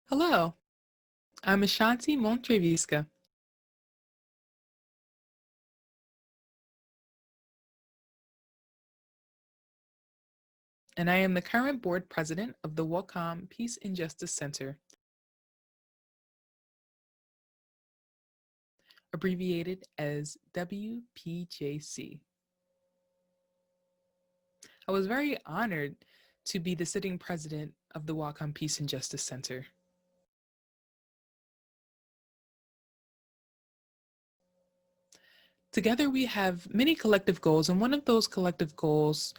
Hello, I'm Ashanti Montreviska, and I am the current board president of the Whatcom Peace Justice Center, abbreviated as WPJC. I was very honored to be the sitting president of the Whatcom Peace Justice Center. Together we have many collective goals, and one of those collective goals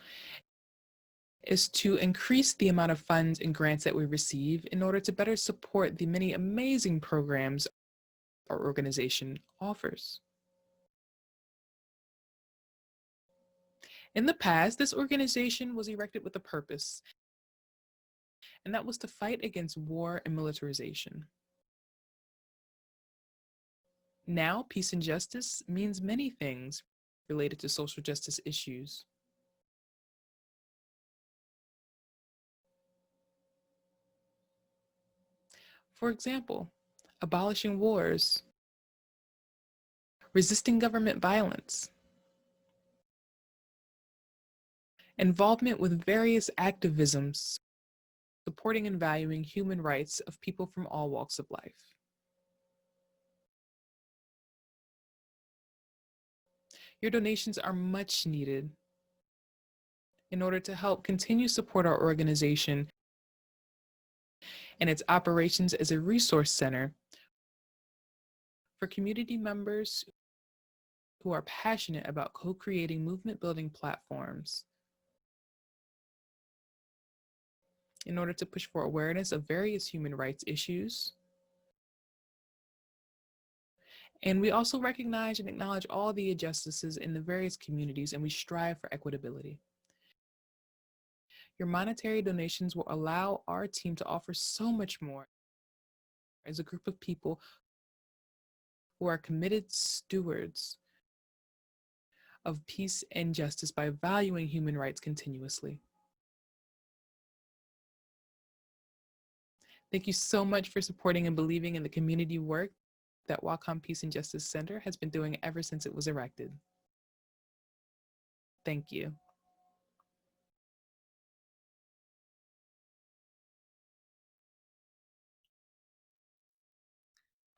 is to increase the amount of funds and grants that we receive in order to better support the many amazing programs our organization offers. In the past, this organization was erected with a purpose, and that was to fight against war and militarization. Now, peace and justice means many things related to social justice issues. For example, abolishing wars, resisting government violence, involvement with various activisms, supporting and valuing human rights of people from all walks of life. Your donations are much needed in order to help continue support our organization and its operations as a resource center for community members who are passionate about co-creating movement-building platforms in order to push for awareness of various human rights issues. And we also recognize and acknowledge all the injustices in the various communities, and we strive for equitability. Your monetary donations will allow our team to offer so much more as a group of people who are committed stewards of peace and justice by valuing human rights continuously. Thank you so much for supporting and believing in the community work that Whatcom Peace and Justice Center has been doing ever since it was erected. Thank you.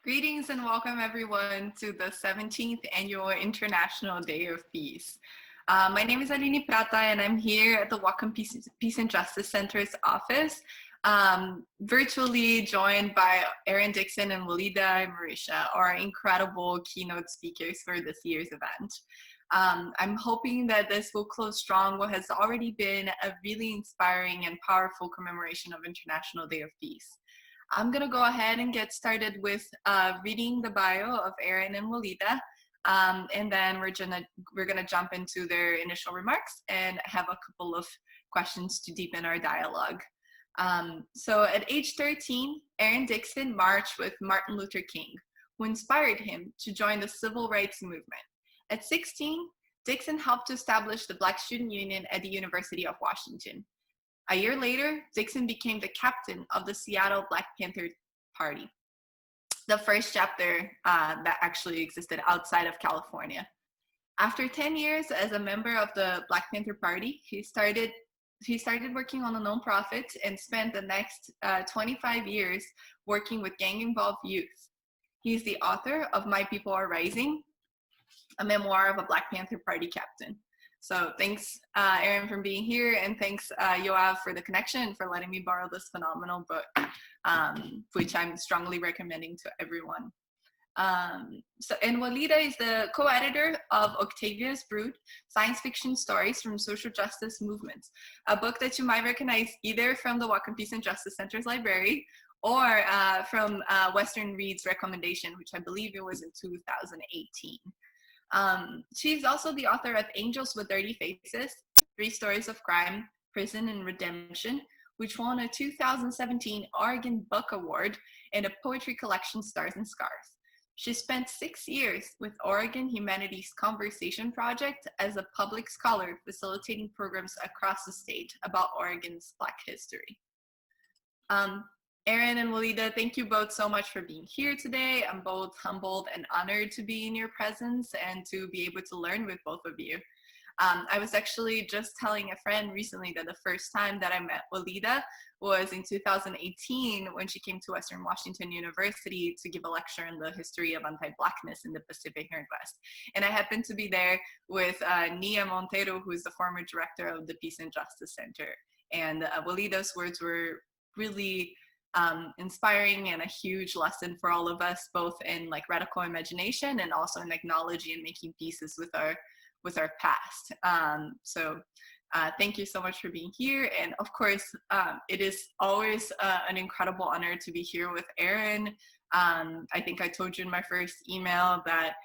Greetings and welcome everyone to the 17th Annual International Day of Peace. My name is Aline Prata and I'm here at the Whatcom Peace and Justice Center's office, virtually joined by Aaron Dixon and Walidah Imarisha, our incredible keynote speakers for this year's event. I'm hoping that this will close strong what has already been a really inspiring and powerful commemoration of International Day of Peace. I'm gonna go ahead and get started with reading the bio of Aaron and Walidah, and then we're gonna jump into their initial remarks and have a couple of questions to deepen our dialogue. So at age 13, Aaron Dixon marched with Martin Luther King, who inspired him to join the civil rights movement. At 16, Dixon helped to establish the Black Student Union at the University of Washington. A year later, Dixon became the captain of the Seattle Black Panther Party, the first chapter that actually existed outside of California. After 10 years as a member of the Black Panther Party, he started working on a nonprofit and spent the next 25 years working with gang-involved youth. He's the author of My People Are Rising, a memoir of a Black Panther Party captain. So thanks, Aaron, for being here, and thanks, Yoav, for the connection and for letting me borrow this phenomenal book, which I'm strongly recommending to everyone. And Walidah is the co-editor of Octavia's Brood, Science Fiction Stories from Social Justice Movements, a book that you might recognize either from the Whatcom Peace and Justice Center's library or from Western Read's recommendation, which I believe it was in 2018. She's also the author of Angels with Dirty Faces, 3 Stories of Crime, Prison, and Redemption, which won a 2017 Oregon Book Award and a poetry collection, Stars and Scars. She spent 6 years with Oregon Humanities Conversation Project as a public scholar, facilitating programs across the state about Oregon's Black history. Aaron and Walidah, thank you both so much for being here today. I'm both humbled and honored to be in your presence and to be able to learn with both of you. I was actually just telling a friend recently that the first time that I met Walidah was in 2018 when she came to Western Washington University to give a lecture on the history of anti-Blackness in the Pacific Northwest. And I happened to be there with Nia Montero, who is the former director of the Peace and Justice Center. And Walidah's words were really inspiring and a huge lesson for all of us, both in like radical imagination and also in acknowledging and making pieces with our past. Thank you so much for being here. And of course, it is always an incredible honor to be here with Aaron. I think I told you in my first email that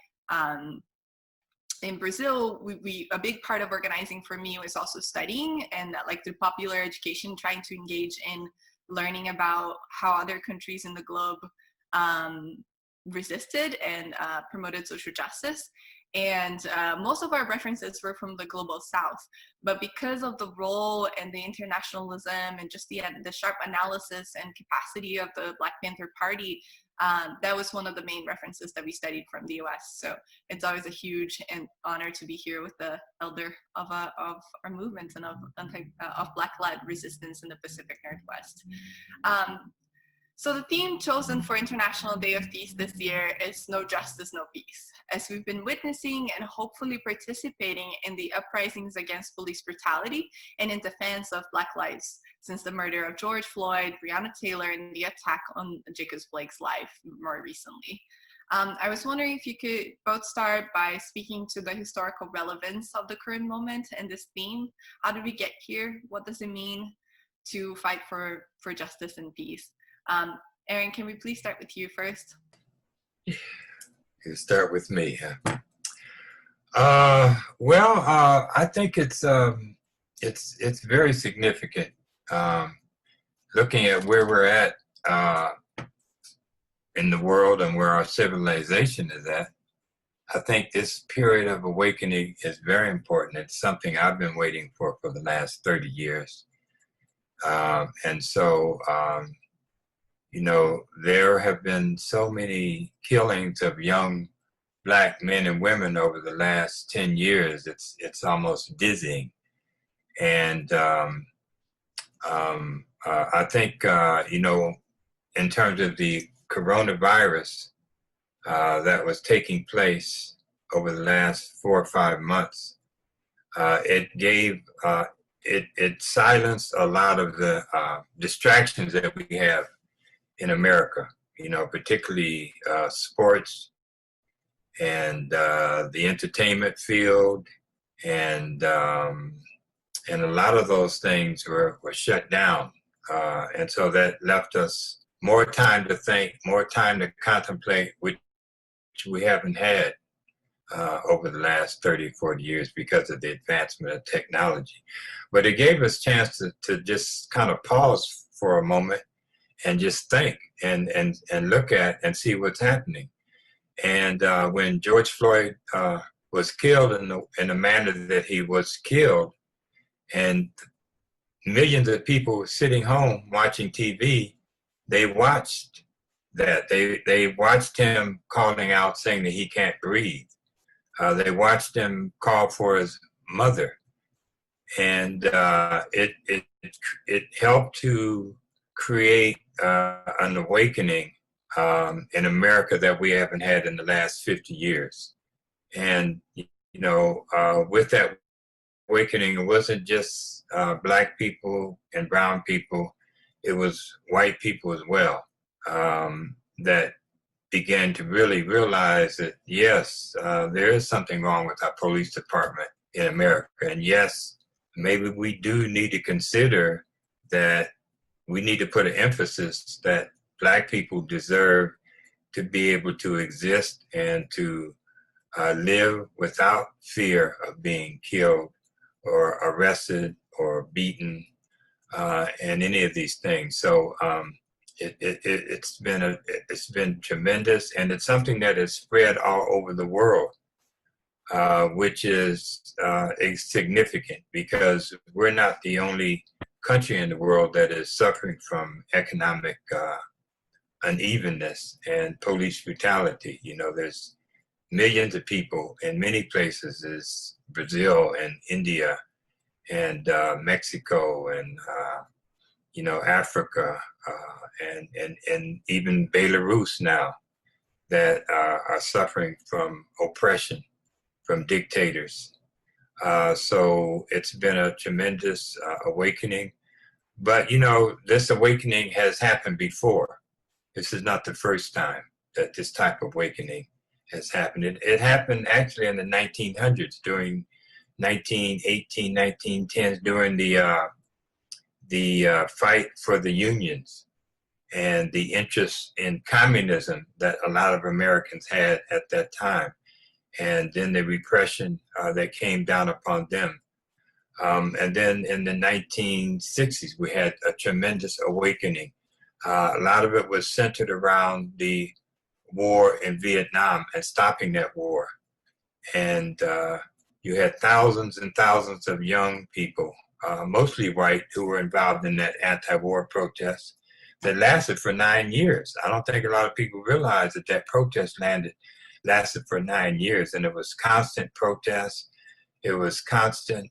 in Brazil, a big part of organizing for me was also studying, and that like through popular education, trying to engage in learning about how other countries in the globe resisted and promoted social justice. And most of our references were from the global south. But because of the role and the internationalism and just the sharp analysis and capacity of the Black Panther Party, that was one of the main references that we studied from the US. So it's always a huge honor to be here with the elder of our movements and of Black-led resistance in the Pacific Northwest. So the theme chosen for International Day of Peace this year is No Justice, No Peace, as we've been witnessing and hopefully participating in the uprisings against police brutality and in defense of Black lives since the murder of George Floyd, Breonna Taylor, and the attack on Jacob Blake's life more recently. I was wondering if you could both start by speaking to the historical relevance of the current moment and this theme. How did we get here? What does it mean to fight for justice and peace? Aaron, can we please start with you first? You start with me, huh? I think it's very significant. Looking at where we're at in the world and where our civilization is at, I think this period of awakening is very important. It's something I've been waiting for the last 30 years. You know, there have been so many killings of young Black men and women over the last 10 years. It's almost dizzying. And I think, you know, in terms of the coronavirus that was taking place over the last 4 or 5 months, it silenced a lot of the distractions that we have in America, you know, particularly sports and the entertainment field, and a lot of those things were shut down, and so that left us more time to think, more time to contemplate, which we haven't had over the last 30, 40 years because of the advancement of technology. But it gave us a chance to just kind of pause for a moment and just think and look at and see what's happening. And when George Floyd was killed in the manner that he was killed, and millions of people sitting home watching TV, they watched that. They watched him calling out saying that he can't breathe. They watched him call for his mother. And it helped to create an awakening in America that we haven't had in the last 50 years. And, you know, with that awakening, it wasn't just Black people and brown people, it was white people as well that began to really realize that, yes, there is something wrong with our police department in America. And yes, maybe we do need to consider that we need to put an emphasis that Black people deserve to be able to exist and to live without fear of being killed or arrested or beaten and any of these things. So it's been tremendous, and it's something that has spread all over the world, which is significant because we're not the only country in the world that is suffering from economic unevenness and police brutality. You know, there's millions of people in many places, is Brazil and India and Mexico and you know, Africa and even Belarus now, that are suffering from oppression from dictators. So it's been a tremendous awakening. But, you know, this awakening has happened before. This is not the first time that this type of awakening has happened. It happened actually in the 1900s, during 1918, 1910s, during the fight for the unions and the interest in communism that a lot of Americans had at that time, and then the repression that came down upon them. And then in the 1960s, we had a tremendous awakening. A lot of it was centered around the war in Vietnam and stopping that war. And you had thousands and thousands of young people, mostly white, who were involved in that anti-war protest that lasted for 9 years. I don't think a lot of people realize that that protest lasted for 9 years, and it was constant protests. It was constant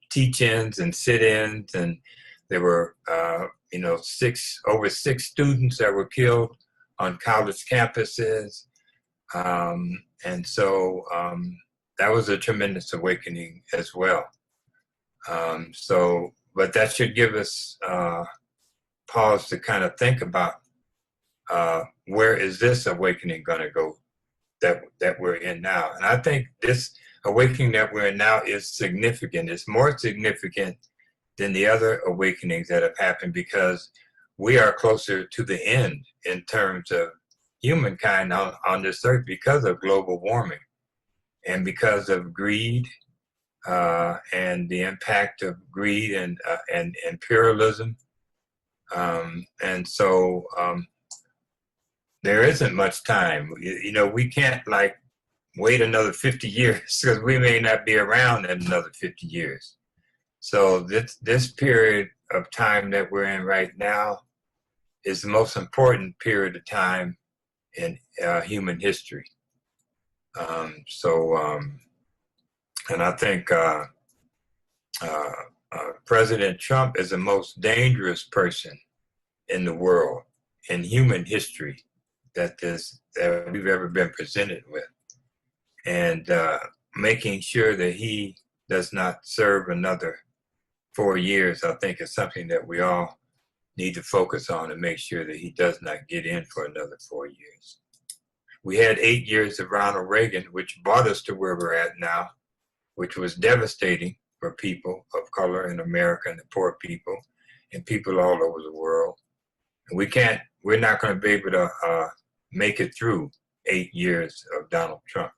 teach-ins and sit-ins, and there were you know, over six students that were killed on college campuses, and so that was a tremendous awakening as well. But that should give us pause to kind of think about where is this awakening going to go that we're in now. And I think this awakening that we're in now is significant. It's more significant than the other awakenings that have happened, because we are closer to the end in terms of humankind on this earth, because of global warming and because of greed and the impact of greed and imperialism. And so there isn't much time. You know, we can't like wait another 50 years because we may not be around in another 50 years. So this period of time that we're in right now is the most important period of time in human history. And I think President Trump is the most dangerous person in the world, in human history, that we've ever been presented with. And making sure that he does not serve another 4 years, I think, is something that we all need to focus on, and make sure that he does not get in for another 4 years. We had 8 years of Ronald Reagan, which brought us to where we're at now, which was devastating for people of color in America and the poor people and people all over the world. And we're not going to be able to make it through 8 years of Donald Trump.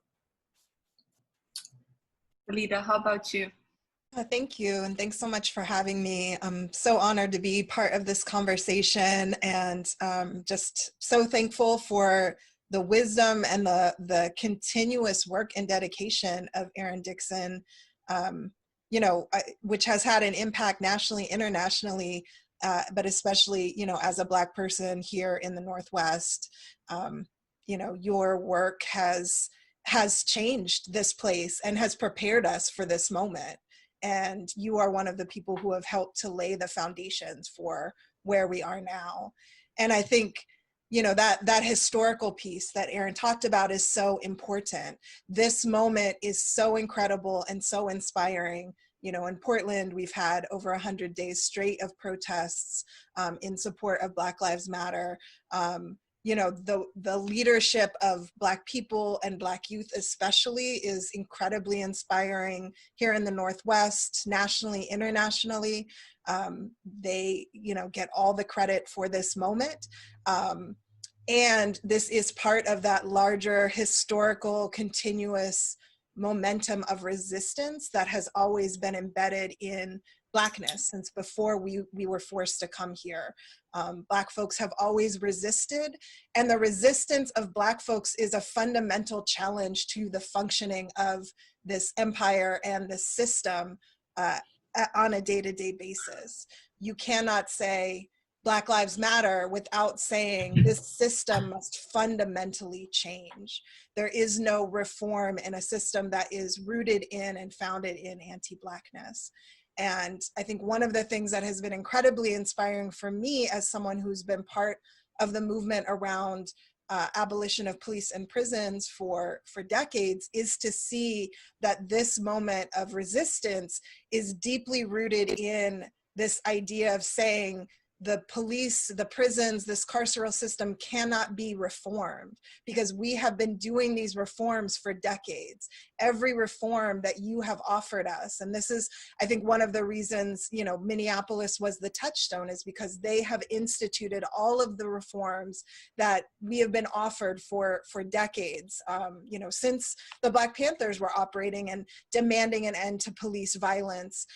Walidah, how about you? Thank you, and thanks so much for having me. I'm so honored to be part of this conversation, and just so thankful for the wisdom and the continuous work and dedication of Aaron Dixon, you know, which has had an impact nationally, internationally, but especially, you know, as a Black person here in the Northwest. You know, your work has changed this place and has prepared us for this moment. And you are one of the people who have helped to lay the foundations for where we are now. And I think, you know, that historical piece that Aaron talked about is so important. This moment is so incredible and so inspiring. You know, in Portland, we've had over 100 days straight of protests in support of Black Lives Matter. You know, the leadership of Black people and Black youth especially is incredibly inspiring here in the Northwest, nationally, internationally. They, you know, get all the credit for this moment. And this is part of that larger historical continuous momentum of resistance that has always been embedded in Blackness since before we were forced to come here. Black folks have always resisted, and the resistance of Black folks is a fundamental challenge to the functioning of this empire and this system on a day-to-day basis. You cannot say Black Lives Matter without saying this system must fundamentally change. There is no reform in a system that is rooted in and founded in anti-Blackness. And I think one of the things that has been incredibly inspiring for me as someone who's been part of the movement around abolition of police and prisons for decades is to see that this moment of resistance is deeply rooted in this idea of saying the police, the prisons, this carceral system cannot be reformed because we have been doing these reforms for decades. Every reform that you have offered us, and this is, I think, one of the reasons, you know, Minneapolis was the touchstone, is because they have instituted all of the reforms that we have been offered for decades, you know, since the Black Panthers were operating and demanding an end to police violence.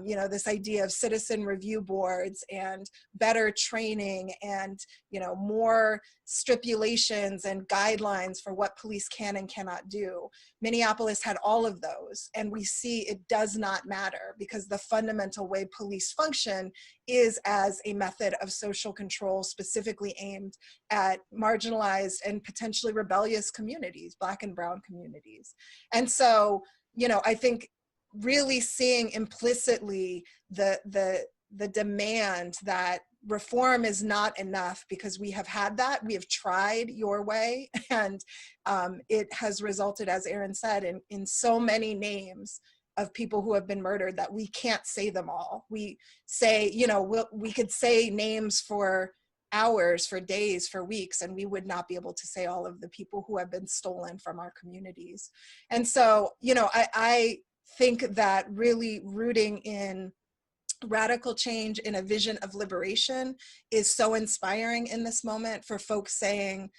You know, this idea of citizen review boards and better training and, you know, more stipulations and guidelines for what police can and cannot do. Minneapolis had all of those, and we see it does not matter because the fundamental way police function is as a method of social control specifically aimed at marginalized and potentially rebellious communities, Black and brown communities. And so, you know, I think really seeing implicitly the demand that reform is not enough because we have had that, we have tried your way, and it has resulted, as Aaron said, in so many names of people who have been murdered that we can't say them all. We say, you know, we could say names for hours, for days, for weeks, and we would not be able to say all of the people who have been stolen from our communities. And so, you know, I think that really rooting in radical change in a vision of liberation is so inspiring in this moment for folks saying,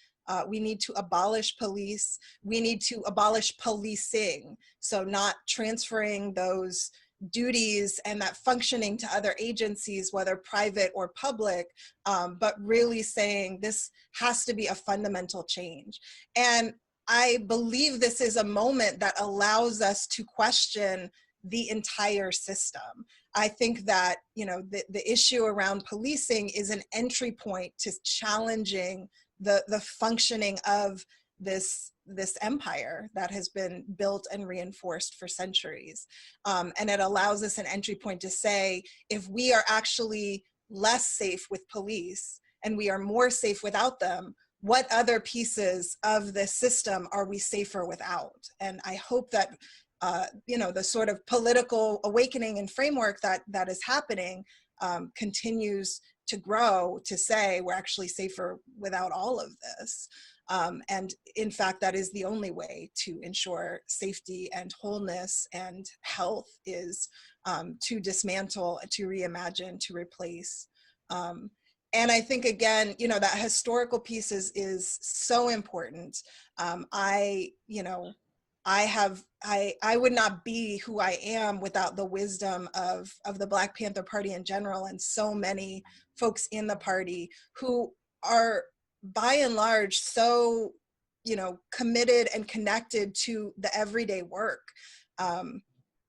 we need to abolish police, we need to abolish policing. So not transferring those duties and that functioning to other agencies, whether private or public, but really saying this has to be a fundamental change. And I believe this is a moment that allows us to question the entire system. I think that, you know, the issue around policing is an entry point to challenging the functioning of this empire that has been built and reinforced for centuries. And it allows us an entry point to say, if we are actually less safe with police and we are more safe without them, what other pieces of this system are we safer without? And I hope that you know, the sort of political awakening and framework that is happening continues to grow to say we're actually safer without all of this. And in fact, that is the only way to ensure safety and wholeness and health is to dismantle, to reimagine, to replace. And I think, again, you know, that historical piece is so important. You know, I would not be who I am without the wisdom of the Black Panther Party in general, and so many folks in the party who are by and large so, you know, committed and connected to the everyday work.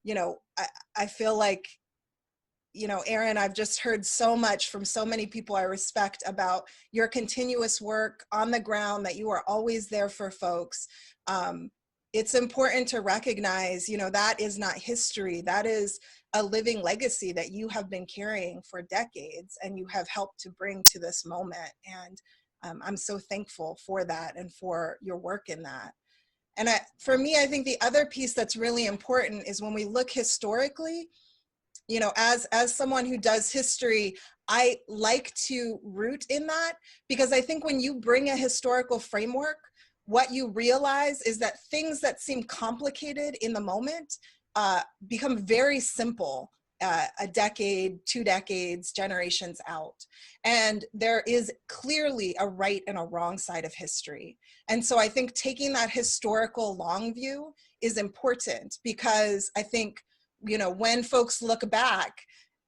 You know, I feel like, you know, Aaron, I've just heard so much from so many people I respect about your continuous work on the ground, that you are always there for folks. It's important to recognize, you know, that is not history. That is a living legacy that you have been carrying for decades and you have helped to bring to this moment. And I'm so thankful for that and for your work in that. And for me, I think the other piece that's really important is when we look historically, you know, as someone who does history, I like to root in that, because I think when you bring a historical framework, what you realize is that things that seem complicated in the moment become very simple a decade, 2 decades, generations out. And there is clearly a right and a wrong side of history. And so I think taking that historical long view is important, because I think, you know, when folks look back,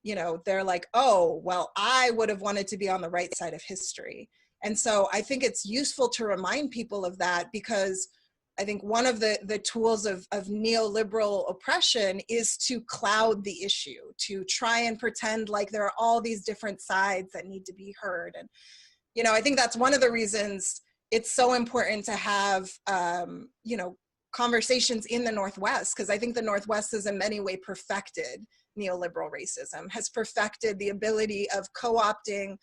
you know, they're like, oh, well, I would have wanted to be on the right side of history. And so I think it's useful to remind people of that, because I think one of the tools of neoliberal oppression is to cloud the issue, to try and pretend like there are all these different sides that need to be heard. And, you know, I think that's one of the reasons it's so important to have, you know, conversations in the Northwest, because I think the Northwest has in many ways perfected neoliberal racism, has perfected the ability of co-opting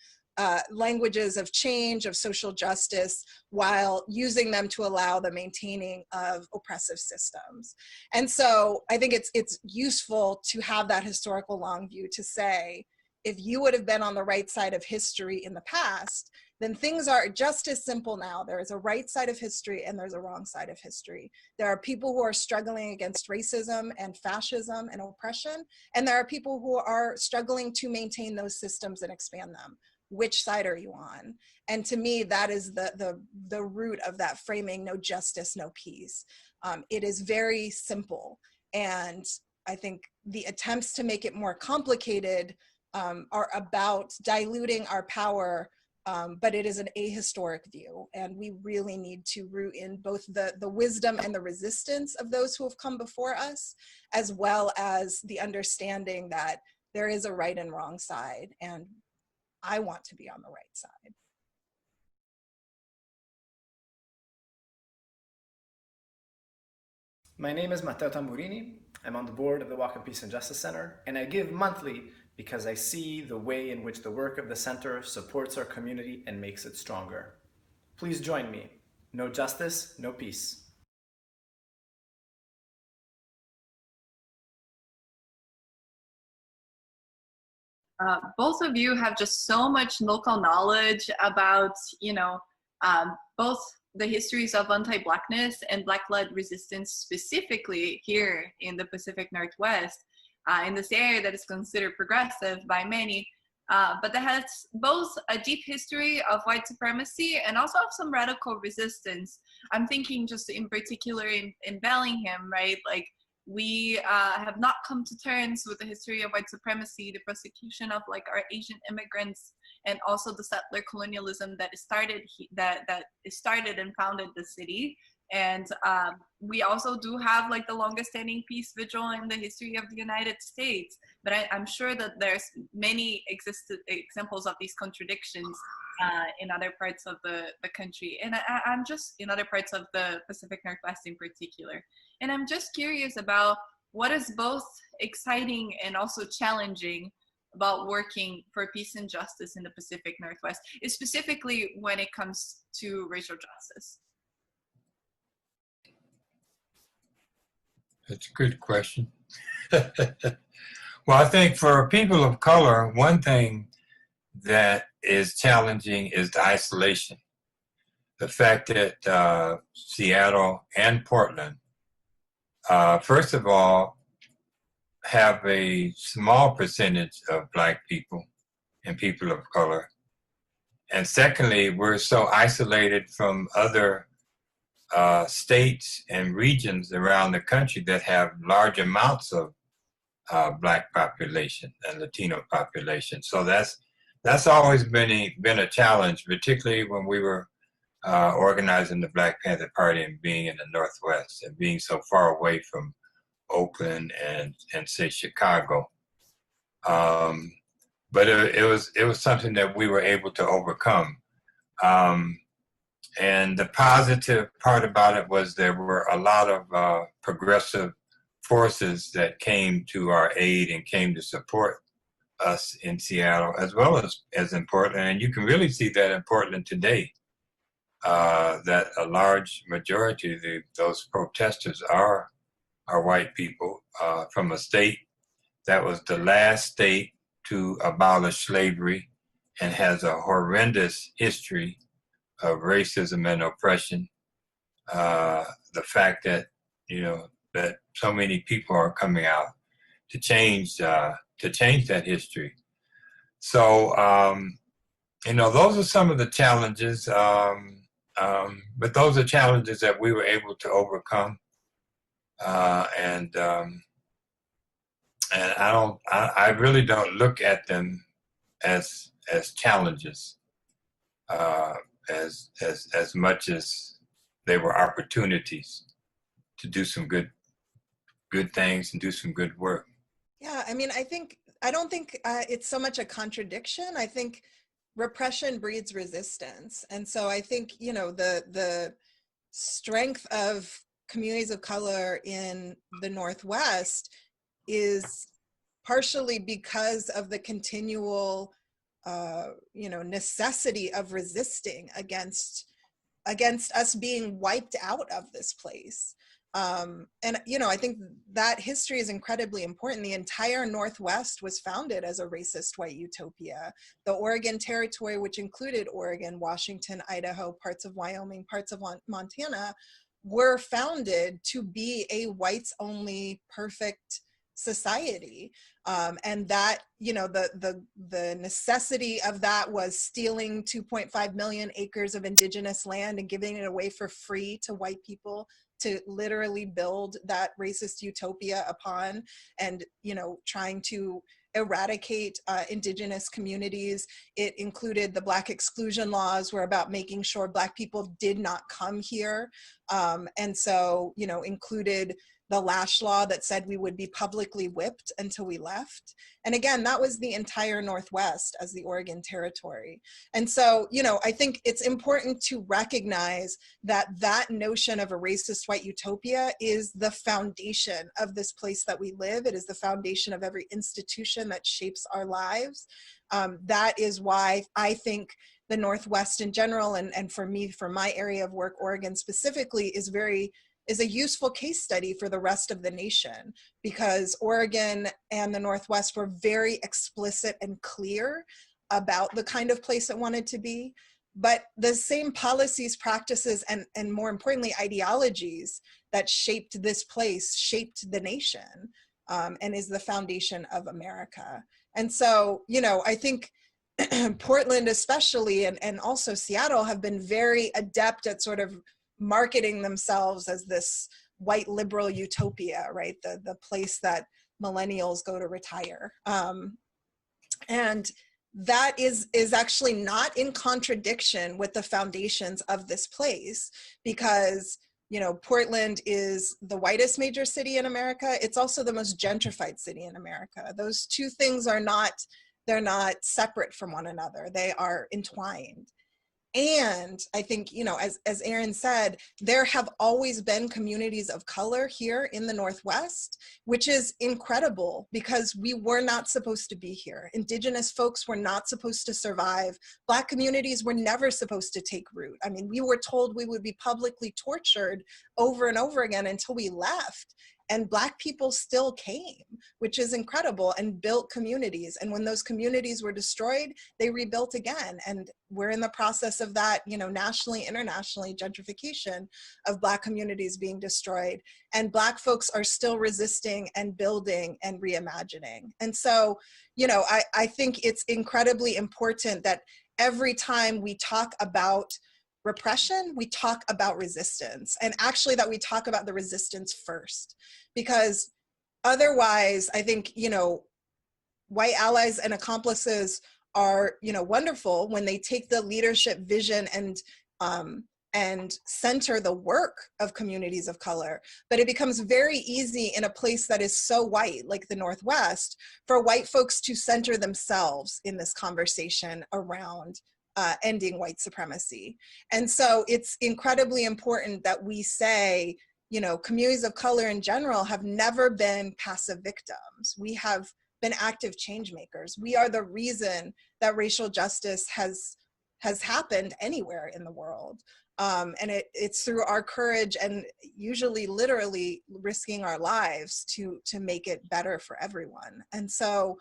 languages of change, of social justice, while using them to allow the maintaining of oppressive systems. And so I think it's useful to have that historical long view to say, if you would have been on the right side of history in the past, then things are just as simple now. There is a right side of history and there's a wrong side of history. There are people who are struggling against racism and fascism and oppression, and there are people who are struggling to maintain those systems and expand them. Which side are you on? And to me, that is the root of that framing, no justice, no peace. It is very simple. And I think the attempts to make it more complicated are about diluting our power, but it is an ahistoric view. And we really need to root in both the wisdom and the resistance of those who have come before us, as well as the understanding that there is a right and wrong side. And I want to be on the right side. My name is Matteo Tamburini. I'm on the board of the Whatcom Peace Justice Center, and I give monthly because I see the way in which the work of the center supports our community and makes it stronger. Please join me. No justice, no peace. Both of you have just so much local knowledge about, you know, both the histories of anti-Blackness and Black-led resistance specifically here in the Pacific Northwest, in this area that is considered progressive by many, but that has both a deep history of white supremacy and also of some radical resistance. I'm thinking just in particular in Bellingham, right? Like, we have not come to terms with the history of white supremacy, the persecution of like our Asian immigrants, and also the settler colonialism that started and founded the city. And we also do have like the longest standing peace vigil in the history of the United States. But I'm sure that there's many examples of these contradictions in other parts of the country. And I'm just in other parts of the Pacific Northwest in particular. And I'm just curious about what is both exciting and also challenging about working for peace and justice in the Pacific Northwest, specifically when it comes to racial justice. That's a good question. Well, I think for people of color, one thing that is challenging is the isolation. The fact that Seattle and Portland, first of all, have a small percentage of Black people and people of color. And secondly, we're so isolated from other states and regions around the country that have large amounts of Black population and Latino population. So that's always been a challenge, particularly when we were organizing the Black Panther Party and being in the Northwest and being so far away from Oakland and say Chicago. But it was something that we were able to overcome. And the positive part about it was there were a lot of progressive forces that came to our aid and came to support us in Seattle, as well as in Portland. And you can really see that in Portland today, that a large majority of those protesters are white people from a state that was the last state to abolish slavery and has a horrendous history of racism and oppression. The fact that, you know, that so many people are coming out to change that history. So, you know, those are some of the challenges, but those are challenges that we were able to overcome. And I really don't look at them as challenges as much as they were opportunities to do some good things and do some good work. Yeah, I mean, I don't think it's so much a contradiction. I think repression breeds resistance. And so I think, you know, the strength of communities of color in the Northwest is partially because of the continual, you know, necessity of resisting against us being wiped out of this place. And, you know, I think that history is incredibly important. The entire Northwest was founded as a racist white utopia. The Oregon Territory, which included Oregon, Washington, Idaho, parts of Wyoming, parts of Montana, were founded to be a whites-only perfect society. And that, you know, the necessity of that was stealing 2.5 million acres of indigenous land and giving it away for free to white people to literally build that racist utopia upon, and, you know, trying to eradicate indigenous communities. It included the Black exclusion laws, were about making sure Black people did not come here. And so, you know, included the Lash Law that said we would be publicly whipped until we left. And again, that was the entire Northwest as the Oregon Territory. And so, you know, I think it's important to recognize that that notion of a racist white utopia is the foundation of this place that we live. It is the foundation of every institution that shapes our lives. That is why I think the Northwest in general, and for me, for my area of work, Oregon specifically, is a useful case study for the rest of the nation, because Oregon and the Northwest were very explicit and clear about the kind of place it wanted to be. But the same policies, practices, and more importantly, ideologies that shaped this place shaped the nation, and is the foundation of America. And so, you know, I think Portland especially, and also Seattle, have been very adept at sort of marketing themselves as this white liberal utopia, right? The place that millennials go to retire. And that is actually not in contradiction with the foundations of this place, because, you know, Portland is the whitest major city in America. It's also the most gentrified city in America. Those two things are not, they're not separate from one another. They are entwined. And I think, you know, as Aaron said, there have always been communities of color here in the Northwest, which is incredible because we were not supposed to be here. Indigenous folks were not supposed to survive. Black communities were never supposed to take root. I mean, we were told we would be publicly tortured over and over again until we left. And Black people still came, which is incredible, and built communities. And when those communities were destroyed, they rebuilt again. And we're in the process of that, you know, nationally, internationally, gentrification of Black communities being destroyed. And Black folks are still resisting and building and reimagining. And so, you know, I think it's incredibly important that every time we talk about repression, we talk about resistance, and actually that we talk about the resistance first, because otherwise, I think, you know, white allies and accomplices are, you know, wonderful when they take the leadership vision and center the work of communities of color. But it becomes very easy in a place that is so white, like the Northwest, for white folks to center themselves in this conversation around ending white supremacy. And so it's incredibly important that we say, you know, communities of color in general have never been passive victims. We have been active change makers. We are the reason that racial justice has happened anywhere in the world. And it's through our courage and usually literally risking our lives to make it better for everyone. And so,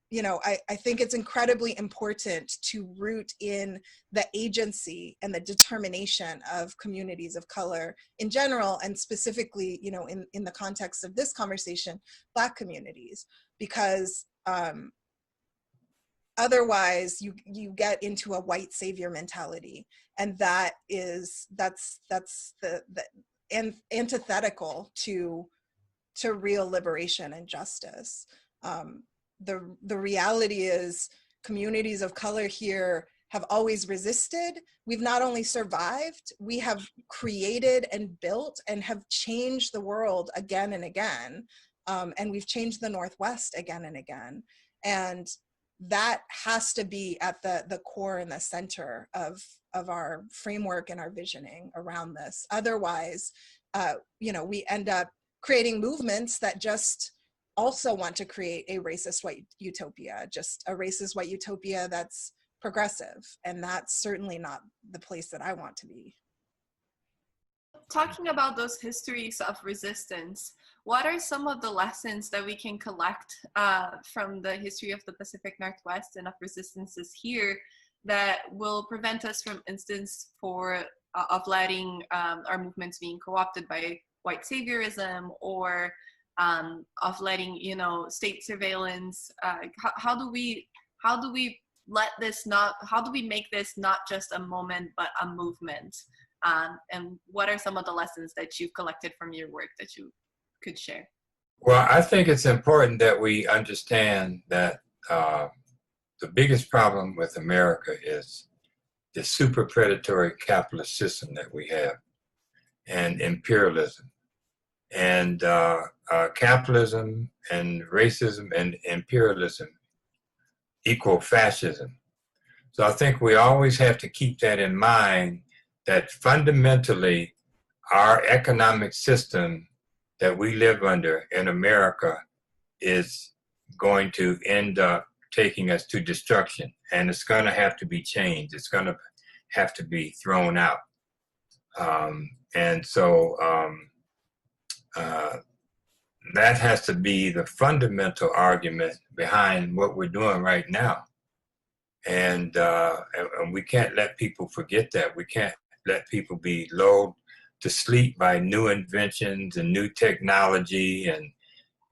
you know, I think it's incredibly important to root in the agency and the determination of communities of color in general, and specifically, you know, in the context of this conversation, Black communities, because otherwise you get into a white savior mentality, and that's the antithetical to real liberation and justice. The reality is communities of color here have always resisted. We've not only survived, we have created and built and have changed the world again and again. And we've changed the Northwest again and again. And that has to be at the core and the center of our framework and our visioning around this. Otherwise, we end up creating movements that just also want to create a racist white utopia, just a racist white utopia that's progressive. And that's certainly not the place that I want to be. Talking about those histories of resistance, what are some of the lessons that we can collect from the history of the Pacific Northwest and of resistances here that will prevent us, from instance, of letting our movements being co-opted by white saviorism, or of letting state surveillance? How do we make this not just a moment but a movement? And what are some of the lessons that you've collected from your work that you could share? Well, I think it's important that we understand that the biggest problem with America is the super predatory capitalist system that we have, and imperialism. And capitalism and racism and imperialism equal fascism. So I think we always have to keep that in mind, that fundamentally our economic system that we live under in America is going to end up taking us to destruction, and it's going to have to be changed. It's going to have to be thrown out. That has to be the fundamental argument behind what we're doing right now. And we can't let people forget that. We can't let people be lulled to sleep by new inventions and new technology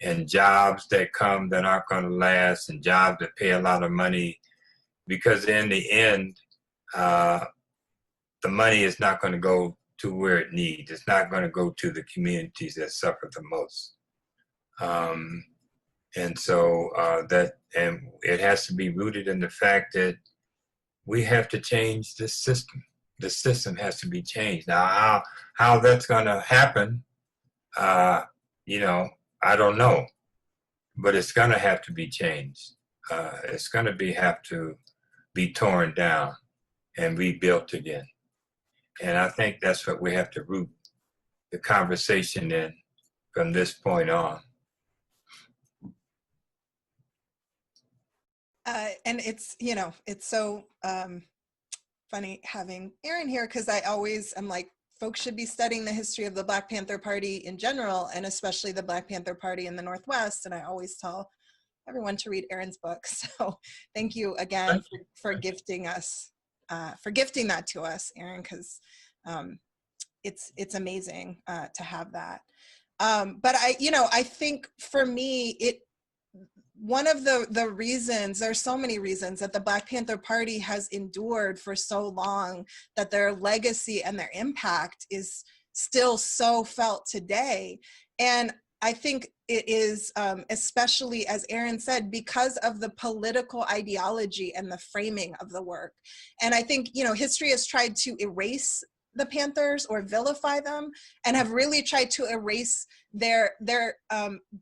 and jobs that come that aren't going to last, and jobs that pay a lot of money, because in the end, the money is not going to go to where it needs. It's not going to go to the communities that suffer the most. And it has to be rooted in the fact that we have to change this system. The system has to be changed. Now, how that's going to happen, I don't know, but it's going to have to be changed. It's going to have to be torn down and rebuilt again. And I think that's what we have to root the conversation in from this point on. And it's so funny having Aaron here, because I'm like, folks should be studying the history of the Black Panther Party in general, and especially the Black Panther Party in the Northwest. And I always tell everyone to read Aaron's book. So thank you again for gifting us, for gifting that to us, Aaron, because it's amazing to have that. But I think for me, one of the reasons, there's so many reasons that the Black Panther Party has endured for so long, that their legacy and their impact is still so felt today. And I think it is, especially as Aaron said, because of the political ideology and the framing of the work. And I think, history has tried to erase the Panthers or vilify them, and have really tried to erase their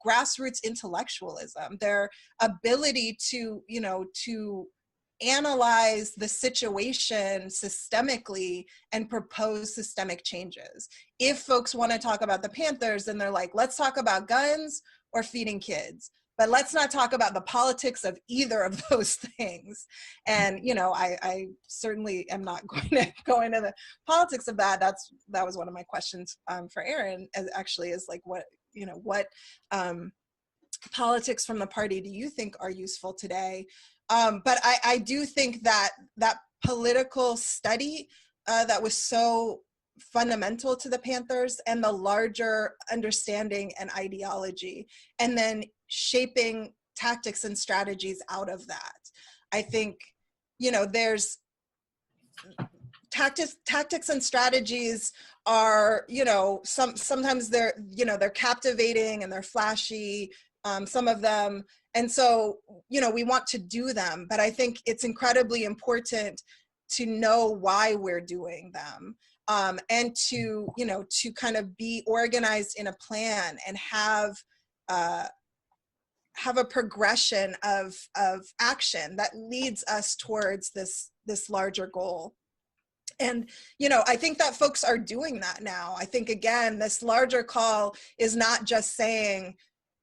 grassroots intellectualism, their ability to analyze the situation systemically and propose systemic changes. If folks want to talk about the Panthers, then they're like, let's talk about guns or feeding kids, but let's not talk about the politics of either of those things. And, I certainly am not going to go into the politics of that. That was one of my questions for Aaron, actually, is like, what politics from the party do you think are useful today? But I do think that political study that was so fundamental to the Panthers, and the larger understanding and ideology, and then shaping tactics and strategies out of that. I think, there's tactics and strategies are, sometimes they're captivating and they're flashy, some of them. And so, we want to do them, but I think it's incredibly important to know why we're doing them, and to, you know, to kind of be organized in a plan and have a progression of action that leads us towards this larger goal. And, you know, I think that folks are doing that now. I think, again, this larger call is not just saying,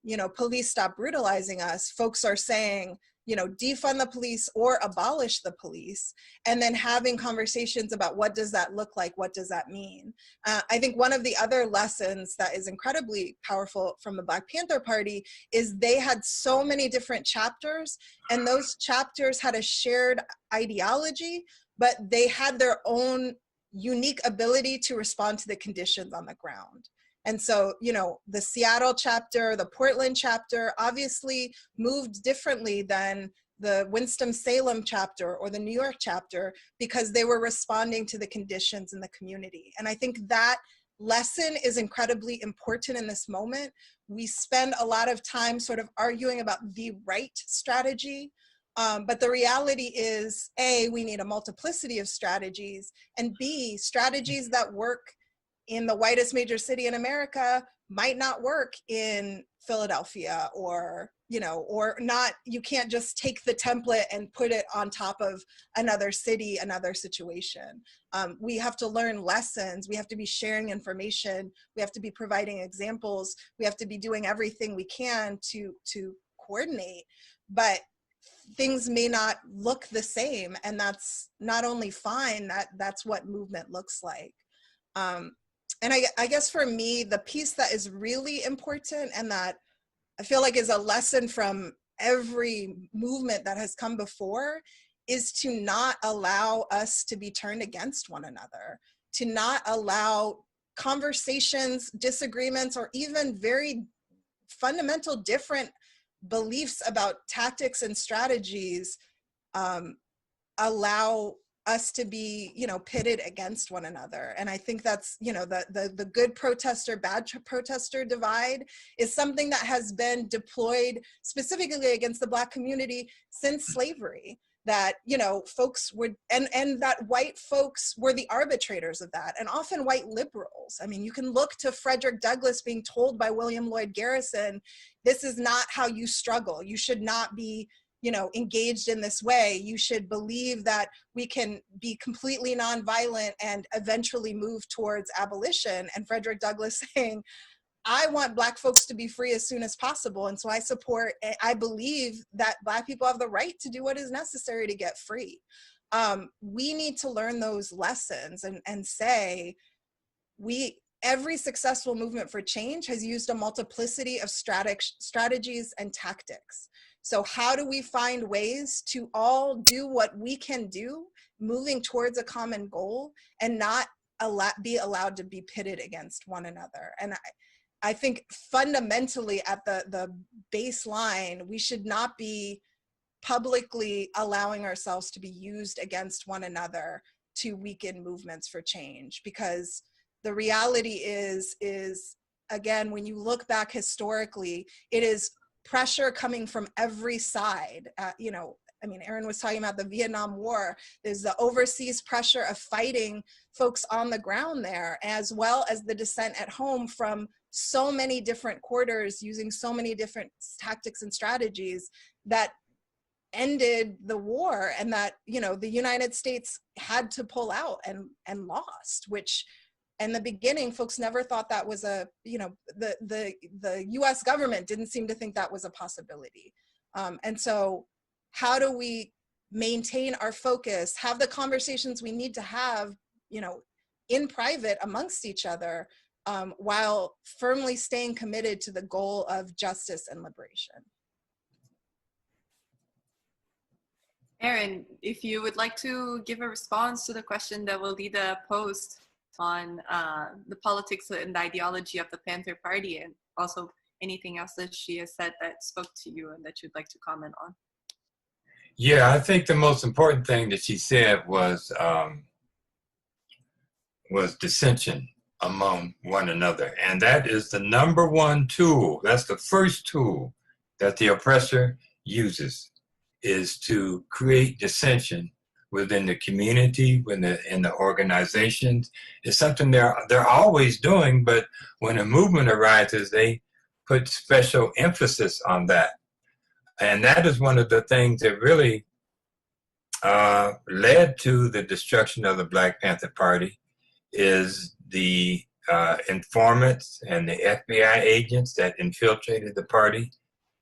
you know, police stop brutalizing us. Folks are saying, you know, defund the police or abolish the police, and then having conversations about what does that look like? What does that mean? I think one of the other lessons that is incredibly powerful from the Black Panther Party is they had so many different chapters, and those chapters had a shared ideology, but they had their own unique ability to respond to the conditions on the ground. And so, you know, the Seattle chapter, the Portland chapter obviously moved differently than the Winston-Salem chapter or the New York chapter, because they were responding to the conditions in the community. And I think that lesson is incredibly important in this moment. We spend a lot of time sort of arguing about the right strategy, but the reality is, A, we need a multiplicity of strategies, and B, strategies that work in the whitest major city in America might not work in Philadelphia, or, you know, or not. You can't just take the template and put it on top of another city, another situation. We have to learn lessons. We have to be sharing information. We have to be providing examples. We have to be doing everything we can to coordinate, but things may not look the same. And that's not only fine, that's what movement looks like. And I guess for me, the piece that is really important, and that I feel like is a lesson from every movement that has come before, is to not allow us to be turned against one another, to not allow conversations, disagreements, or even very fundamental different beliefs about tactics and strategies allow us to be, you know, pitted against one another. And I think that's, you know, the good protester, bad protester divide is something that has been deployed specifically against the Black community since slavery. That, you know, folks would, and that white folks were the arbitrators of that, and often white liberals. I mean, you can look to Frederick Douglass being told by William Lloyd Garrison, this is not how you struggle. You should not be, you know, engaged in this way. You should believe that we can be completely nonviolent and eventually move towards abolition. And Frederick Douglass saying, I want Black folks to be free as soon as possible. And so I believe that Black people have the right to do what is necessary to get free. We need to learn those lessons and say, every successful movement for change has used a multiplicity of strategies and tactics. So how do we find ways to all do what we can do, moving towards a common goal, and not be allowed to be pitted against one another? And I think fundamentally at the baseline, we should not be publicly allowing ourselves to be used against one another to weaken movements for change. Because the reality is again, when you look back historically, it is pressure coming from every side. You know, I mean, Aaron was talking about the Vietnam War. There's the overseas pressure of fighting folks on the ground there, as well as the dissent at home from so many different quarters using so many different tactics and strategies that ended the war, and that, you know, the United States had to pull out and lost, which in the beginning, folks never thought that was a, you know, the US government didn't seem to think that was a possibility. And so how do we maintain our focus, have the conversations we need to have, you know, in private amongst each other, while firmly staying committed to the goal of justice and liberation? Aaron, if you would like to give a response to the question that Walidah posed on the politics and the ideology of the Panther Party, and also anything else that she has said that spoke to you and that you'd like to comment on. Yeah, I think the most important thing that she said was dissension among one another. And that is the number one tool. That's the first tool that the oppressor uses, is to create dissension within the community, in the organizations. It's something they're always doing, but when a movement arises, they put special emphasis on that. And that is one of the things that really led to the destruction of the Black Panther Party, is the informants and the FBI agents that infiltrated the party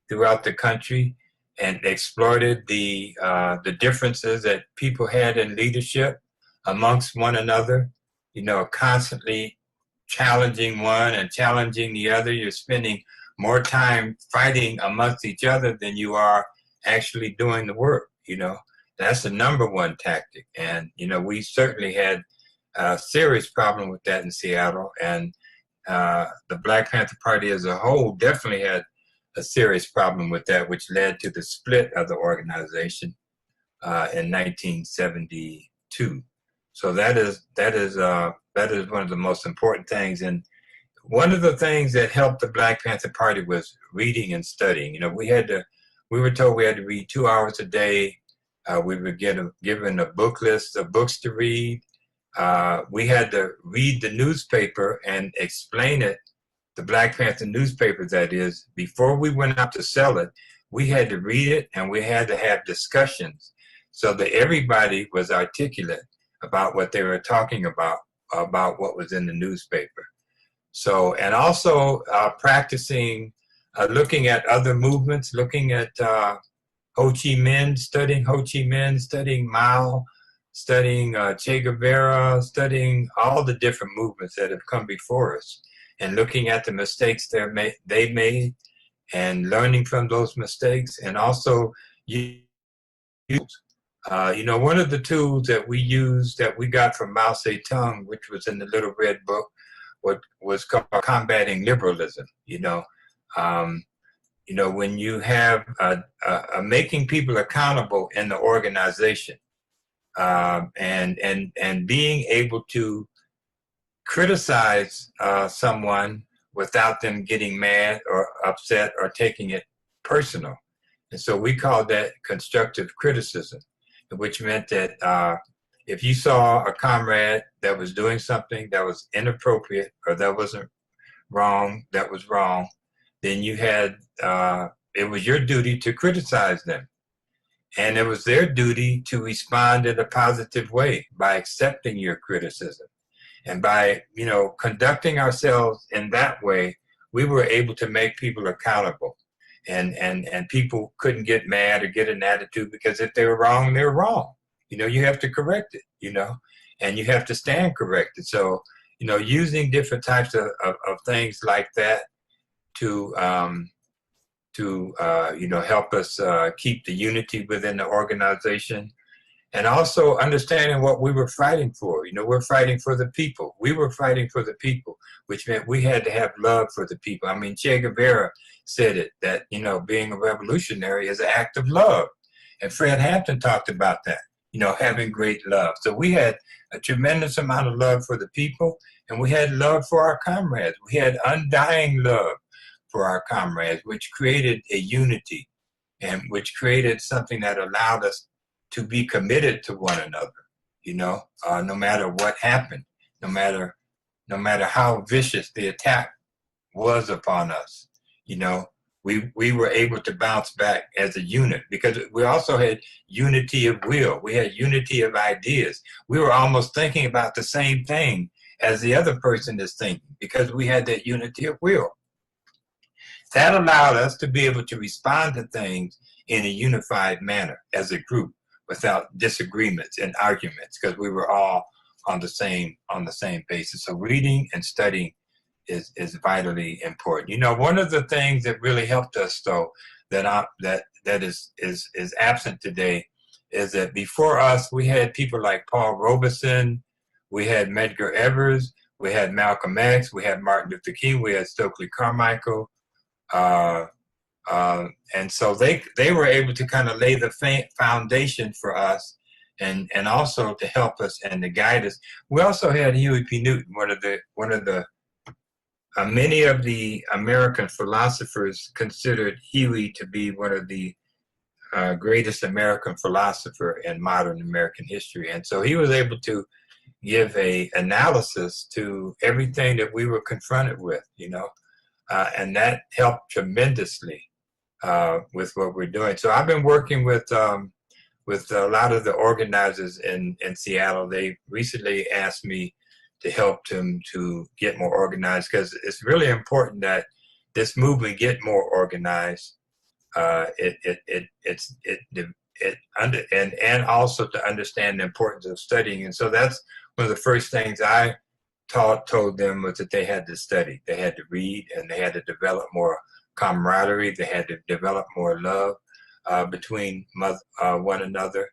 throughout the country and exploited the differences that people had in leadership amongst one another, you know, constantly challenging one and challenging the other. You're spending more time fighting amongst each other than you are actually doing the work, you know. That's the #1 tactic. And, you know, we certainly had a serious problem with that in Seattle. And the Black Panther Party as a whole definitely had a serious problem with that, which led to the split of the organization in 1972. So that is one of the most important things. And one of the things that helped the Black Panther Party was reading and studying. You know, we were told we had to read 2 hours a day. We were given a book list of books to read. We had to read the newspaper and explain it, the Black Panther newspaper, that is, before we went out to sell it. We had to read it, and we had to have discussions so that everybody was articulate about what they were talking about what was in the newspaper. So, and also practicing, looking at other movements, looking at Ho Chi Minh, studying Ho Chi Minh, studying Mao, studying Che Guevara, studying all the different movements that have come before us, and looking at the mistakes they made and learning from those mistakes. And also, you know, one of the tools that we used that we got from Mao Zedong, which was in the Little Red Book, what was called combating liberalism. You know, when you have making people accountable in the organization, and being able to criticize someone without them getting mad or upset or taking it personal. And so we called that constructive criticism, which meant that if you saw a comrade that was doing something that was inappropriate or that wasn't wrong, that was wrong, then you had, it was your duty to criticize them. And it was their duty to respond in a positive way by accepting your criticism. And by, you know, conducting ourselves in that way, we were able to make people accountable. And people couldn't get mad or get an attitude, because if they were wrong, they were wrong. You know, you have to correct it, you know, and you have to stand corrected. So, you know, using different types of things like that to you know, help us keep the unity within the organization, and also understanding what we were fighting for. You know, we're fighting for the people. We were fighting for the people, which meant we had to have love for the people. I mean, Che Guevara said it, that, you know, being a revolutionary is an act of love. And Fred Hampton talked about that, you know, having great love. So we had a tremendous amount of love for the people, and we had love for our comrades. We had undying love for our comrades, which created a unity, and which created something that allowed us to be committed to one another, you know, no matter what happened, no matter how vicious the attack was upon us. You know, we were able to bounce back as a unit, because we also had unity of will. We had unity of ideas. We were almost thinking about the same thing as the other person is thinking, because we had that unity of will. That allowed us to be able to respond to things in a unified manner as a group, without disagreements and arguments, because we were all on the same basis. So reading and studying is vitally important. You know, one of the things that really helped us, though, that is absent today, is that before us we had people like Paul Robeson, we had Medgar Evers, we had Malcolm X, we had Martin Luther King, we had Stokely Carmichael. And so they were able to kind of lay the foundation for us, and also to help us and to guide us. We also had Huey P. Newton, one of the many of the American philosophers considered Huey to be one of the greatest American philosopher in modern American history. And so he was able to give a analysis to everything that we were confronted with, and that helped tremendously with what we're doing. So I've been working with a lot of the organizers in Seattle. They recently asked me to help them to get more organized, because it's really important that this movement get more organized. And also to understand the importance of studying. And so that's one of the first things I told them, was that they had to study, they had to read, and they had to develop more camaraderie. They had to develop more love between one another.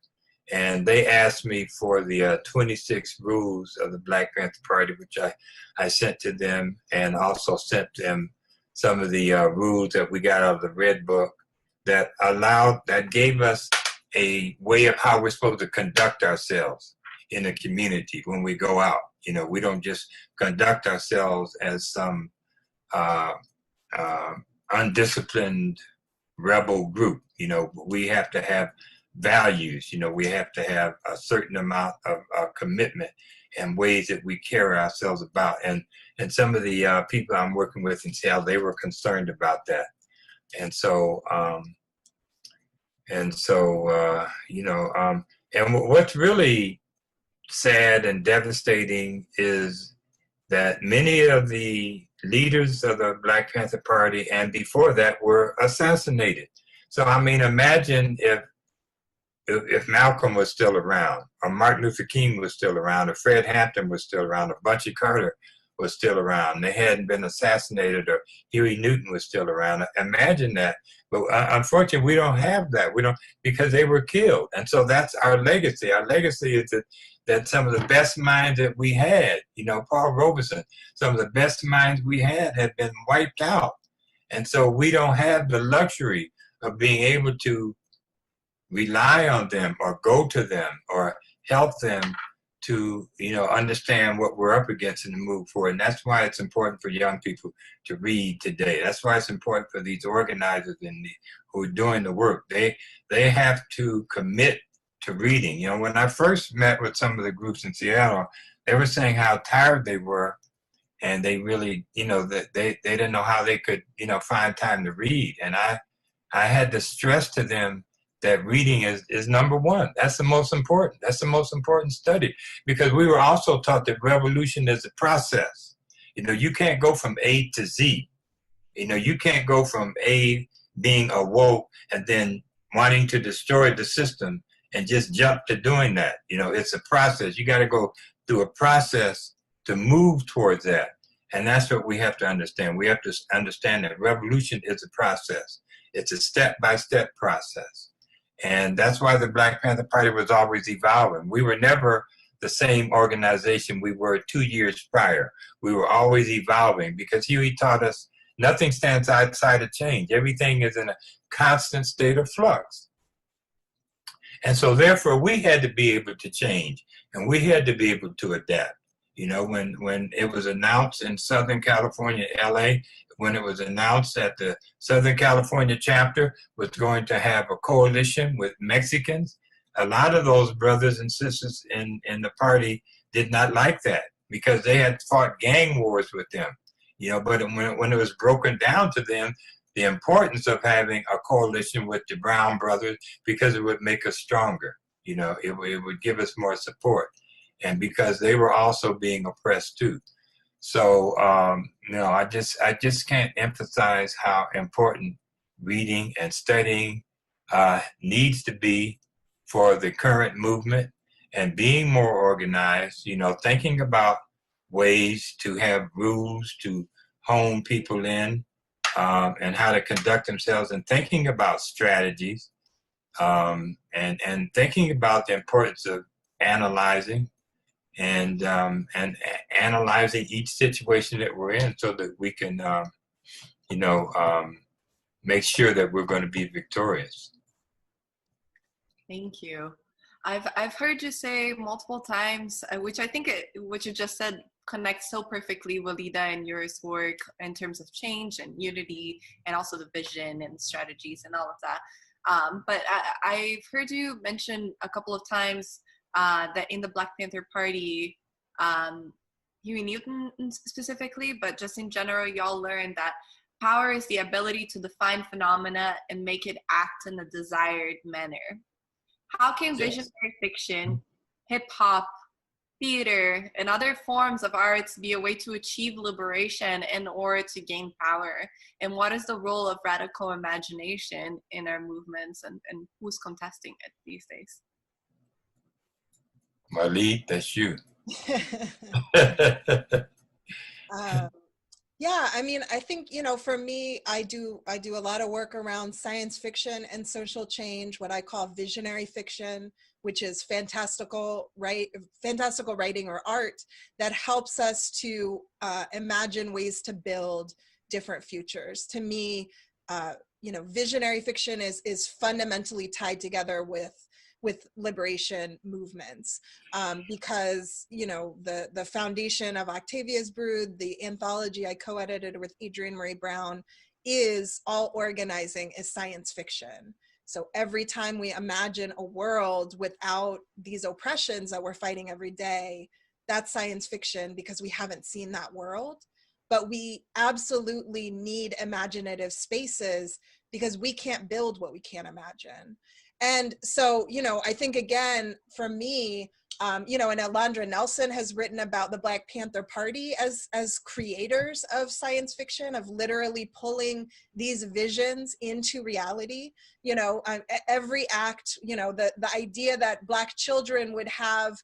And they asked me for the 26 rules of the Black Panther Party, which I sent to them, and also sent them some of the rules that we got out of the Red Book that gave us a way of how we're supposed to conduct ourselves in a community when we go out. We don't just conduct ourselves as some undisciplined rebel group. We have to have values. We have to have a certain amount of commitment and ways that we carry ourselves about. And some of the people I'm working with in Seattle, they were concerned about that. And so, and what's really sad and devastating is that many of the leaders of the Black Panther Party and before that were assassinated. So, I mean, imagine if Malcolm was still around, or Martin Luther King was still around, or Fred Hampton was still around, or Bunchy Carter was still around, they hadn't been assassinated, or Huey Newton was still around. Imagine that. But unfortunately, we don't have that. We don't, because they were killed. And so that's our legacy. Our legacy is that some of the best minds that we had, Paul Robeson, some of the best minds we had been wiped out. And so we don't have the luxury of being able to rely on them or go to them or help them to, understand what we're up against and to move forward. And that's why it's important for young people to read today. That's why it's important for these organizers who are doing the work. They have to commit to reading. When I first met with some of the groups in Seattle, they were saying how tired they were, and they really, that they didn't know how they could, find time to read. And I had to stress to them that reading is number one. That's the most important. That's the most important study, because we were also taught that revolution is a process. You can't go from A to Z. You can't go from A being awoke and then wanting to destroy the system and just jump to doing that. It's a process. You got to go through a process to move towards that. And that's what we have to understand. We have to understand that revolution is a process. It's a step-by-step process. And that's why the Black Panther Party was always evolving. We were never the same organization we were 2 years prior. We were always evolving, because Huey taught us nothing stands outside of change. Everything is in a constant state of flux. And so therefore we had to be able to change, and we had to be able to adapt. When it was announced in Southern California, LA, when it was announced that the Southern California chapter was going to have a coalition with Mexicans, a lot of those brothers and sisters in the party did not like that, because they had fought gang wars with them. But when it was broken down to them, the importance of having a coalition with the Brown brothers, because it would make us stronger. It would give us more support. And because they were also being oppressed too. So, I just can't emphasize how important reading and studying needs to be for the current movement, and being more organized, thinking about ways to have rules to hone people in, and how to conduct themselves, and thinking about strategies, and thinking about the importance of analyzing, and analyzing each situation that we're in, so that we can, make sure that we're going to be victorious. Thank you. I've heard you say multiple times, which I think what you just said connects so perfectly, Walidah, and yours work in terms of change and unity, and also the vision and strategies and all of that. But I've heard you mention a couple of times that in the Black Panther Party, Huey Newton specifically, but just in general, y'all learned that power is the ability to define phenomena and make it act in a desired manner. How can visionary fiction, hip-hop, theater, and other forms of arts be a way to achieve liberation in order to gain power? And what is the role of radical imagination in our movements, and who's contesting it these days? Walid, that's you. Yeah, I mean, I think, you know, for me, I do a lot of work around science fiction and social change, what I call visionary fiction, which is fantastical writing or art that helps us to imagine ways to build different futures. To me, you know, visionary fiction is fundamentally tied together with liberation movements, because, you know, the foundation of Octavia's Brood, the anthology I co-edited with Adrienne Maree Brown, is all organizing is science fiction. So every time we imagine a world without these oppressions that we're fighting every day, that's science fiction, because we haven't seen that world. But we absolutely need imaginative spaces, because we can't build what we can't imagine. And so, you know, I think, again, for me, you know, and Alondra Nelson has written about the Black Panther Party as creators of science fiction, of literally pulling these visions into reality. You know, every act, you know, the idea that Black children would have,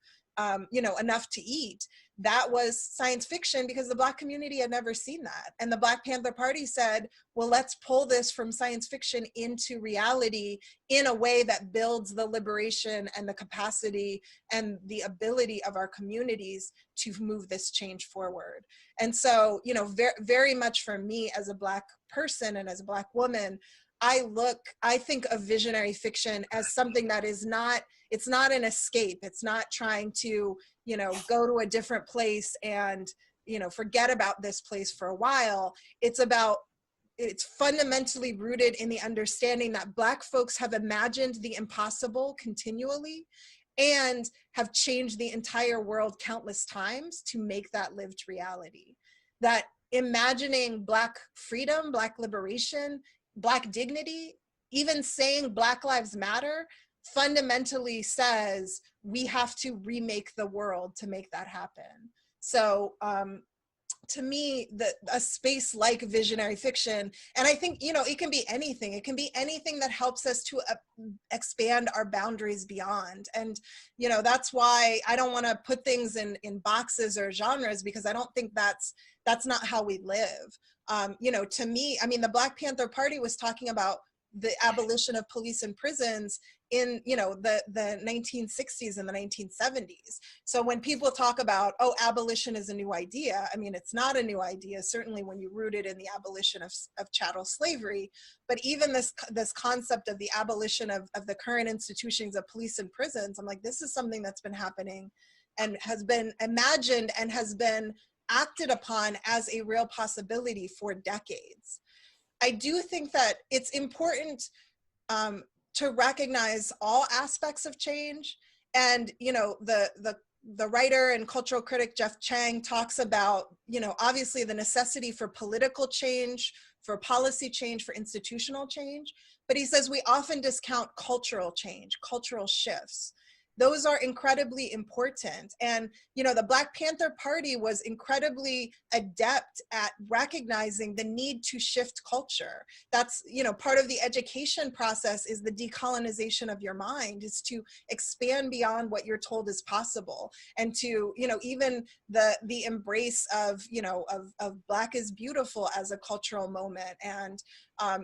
you know, enough to eat, that was science fiction, because the Black community had never seen that. And the Black Panther Party said, well, let's pull this from science fiction into reality in a way that builds the liberation and the capacity and the ability of our communities to move this change forward. And so, you know, very much for me as a Black person and as a Black woman, I think of visionary fiction as something that is not, it's not an escape. It's not trying to, you know, go to a different place and, you know, forget about this place for a while. It's fundamentally rooted in the understanding that Black folks have imagined the impossible continually and have changed the entire world countless times to make that lived reality. That imagining Black freedom, Black liberation, Black dignity, even saying Black Lives Matter, fundamentally says we have to remake the world to make that happen. So to me, a space like visionary fiction, and I think, you know, it can be anything. It can be anything that helps us to expand our boundaries beyond. And, you know, that's why I don't want to put things in boxes or genres, because I don't think that's not how we live. You know, to me, I mean, the Black Panther Party was talking about the abolition of police and prisons in, you know, the 1960s and the 1970s. So when people talk about, oh, abolition is a new idea, I mean, it's not a new idea, certainly when you root it in the abolition of chattel slavery. But even this concept of the abolition of the current institutions of police and prisons, I'm like, this is something that's been happening and has been imagined and has been acted upon as a real possibility for decades. I do think that it's important to recognize all aspects of change. And, you know, the writer and cultural critic Jeff Chang talks about, you know, obviously the necessity for political change, for policy change, for institutional change. But he says we often discount cultural change, cultural shifts. Those are incredibly important. And, you know, the Black Panther Party was incredibly adept at recognizing the need to shift culture. That's, you know, part of the education process is the decolonization of your mind, is to expand beyond what you're told is possible. And to, you know, even the embrace of, you know, of Black is beautiful as a cultural moment. And,